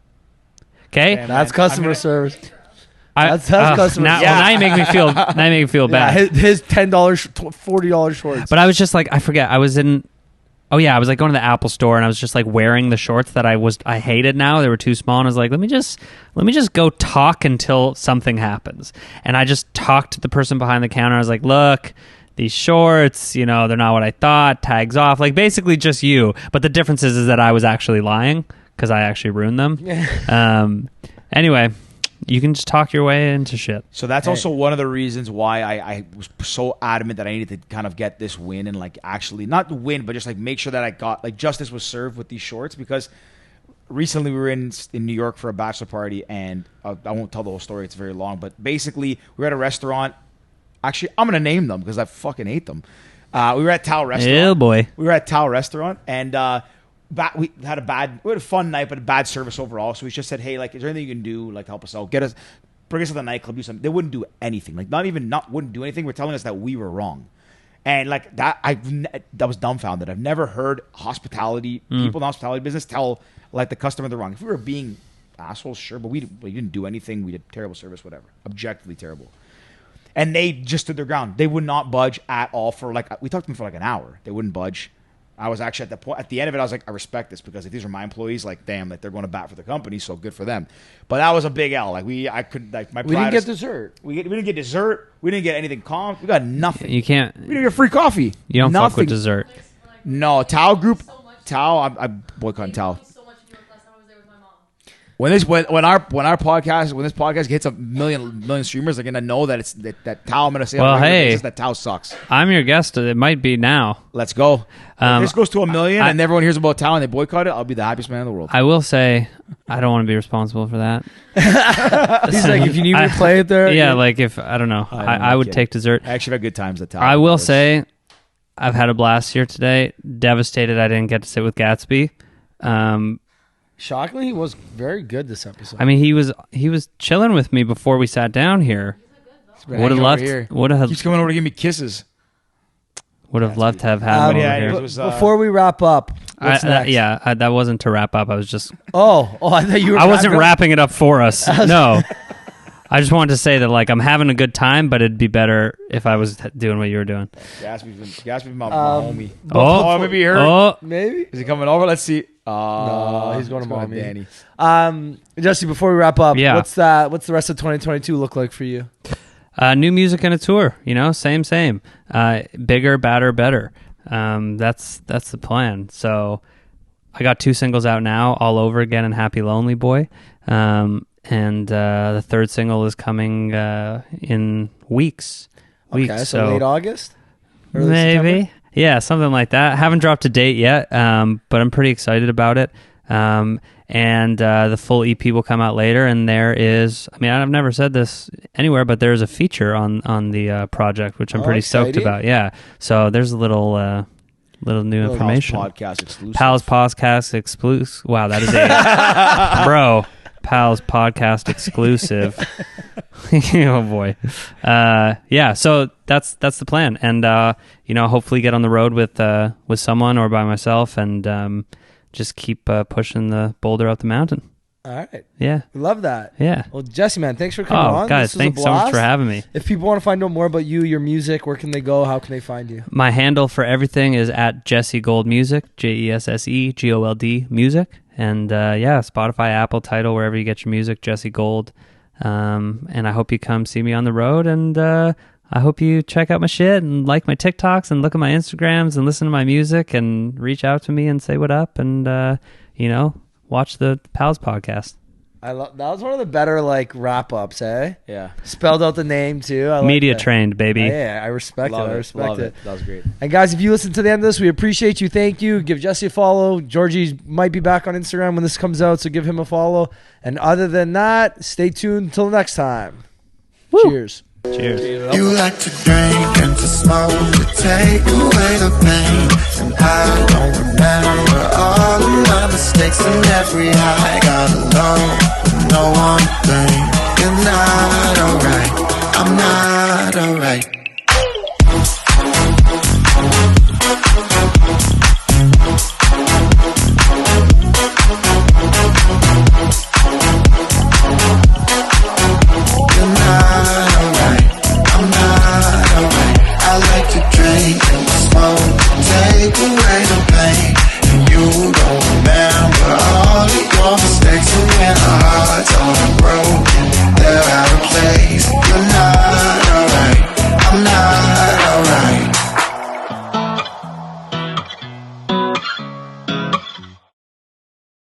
Okay? Man, that's customer service. That's customer service. Now you make me feel. Now you make me feel bad. His $10, $40 shorts. But I was just like, I forget. I was in. Oh yeah, I was like going to the Apple store and I was just like wearing the shorts that I hated now. They were too small and I was like, let me just go talk until something happens. And I just talked to the person behind the counter. I was like, look, these shorts, they're not what I thought. Tags off. Like basically just you. But the difference is that I was actually lying because I actually ruined them. Anyway, You can just talk your way into shit. So that's also one of the reasons why I was so adamant that I needed to kind of get this win and like actually not win, but just like make sure that I got like justice was served with these shorts, because recently we were in New York for a bachelor party, and I won't tell the whole story. It's very long, but basically we were at a restaurant. Actually, I'm going to name them because I fucking hate them. We were at Tao Restaurant. Yeah, boy. We were at Tao Restaurant, and we had a fun night, but a bad service overall. So we just said, hey, like, is there anything you can do, like, help us out, bring us to the nightclub, do something. They wouldn't do anything, like, wouldn't do anything. We're telling us that we were wrong, and like that, that was dumbfounded. I've never heard people in the hospitality business tell like the customer they're wrong. If we were being assholes, sure, but we didn't do anything. We did terrible service, whatever, objectively terrible. And they just stood their ground. They would not budge at all for we talked to them for like an hour. They wouldn't budge. I was actually at the end of it, I was like, I respect this, because if these are my employees, like, damn, like they're going to bat for the company, so good for them. But that was a big L. Like we didn't get dessert. We didn't get dessert. We didn't get anything calm. We got nothing. You can't. We didn't get free coffee. You don't fuck with dessert. No, Tao Group. Tao, I boycott Tao. When this podcast hits a million streamers, they're gonna know that it's that Tao. I'm gonna say, well, hey, that Tao sucks. I'm your guest. It might be now. Let's go. If this goes to 1 million and everyone hears about Tao and they boycott it, I'll be the happiest man in the world. I will say, I don't want to be responsible for that. He's like, if you need me to play it there, yeah, like if I don't know, I would take dessert. I actually had good times at Tao. I will say, I've had a blast here today. Devastated I didn't get to sit with Gatsby. Shockingly, he was very good this episode. I mean, he was chilling with me before we sat down here. Would have loved. Keeps coming over to give me kisses. Would have loved to have had him over here. Before we wrap up, what's next? That wasn't to wrap up. I was just. Oh! I thought you were. I wasn't wrapping it up for us. No. I just wanted to say that, like, I'm having a good time, but it'd be better if I was doing what you were doing. Gatsby's my homie. Maybe you heard. Oh, maybe. Is he coming over? Let's see. No, he's going to mommy. Danny. Jesse, before we wrap up, what's the rest of 2022 look like for you? New music and a tour. Same. Bigger, badder, better. That's the plan. So I got 2 singles out now, All Over Again and Happy Lonely Boy. And the third single is coming in weeks. Okay, so late August? Early maybe. September? Yeah, something like that. Haven't dropped a date yet, but I'm pretty excited about it. And the full EP will come out later, and there is, I mean, I've never said this anywhere, but there's a feature on the project, which I'm pretty stoked about. Yeah, so there's a little new information. Pals Podcast exclusive. Wow, that is a... Bro. Pals Podcast exclusive. Oh boy. So that's the plan, and hopefully get on the road with someone or by myself, and just keep pushing the boulder up the mountain. All right. Yeah. Love that. Yeah. Well, Jesse, man, thanks for coming on. Guys, thanks so much for having me. If people want to find out more about you, your music, where can they go? How can they find you? My handle for everything is at Jesse Gold Music, JESSEGOLD Music. And Spotify, Apple, Tidal, wherever you get your music, Jesse Gold. And I hope you come see me on the road, and I hope you check out my shit and like my TikToks and look at my Instagrams and listen to my music and reach out to me and say what up, and watch the Pals Podcast. That was one of the better wrap ups, eh? Yeah. Spelled out the name too. Media trained, baby. Yeah, I respect it. I respect it. That was great. And guys, if you listen to the end of this, we appreciate you. Thank you. Give Jesse a follow. Georgie might be back on Instagram when this comes out, so give him a follow. And other than that, stay tuned until next time. Woo. Cheers. Cheers. You like to drink and to smoke to take away the pain, and I don't remember all of my mistakes in every hour.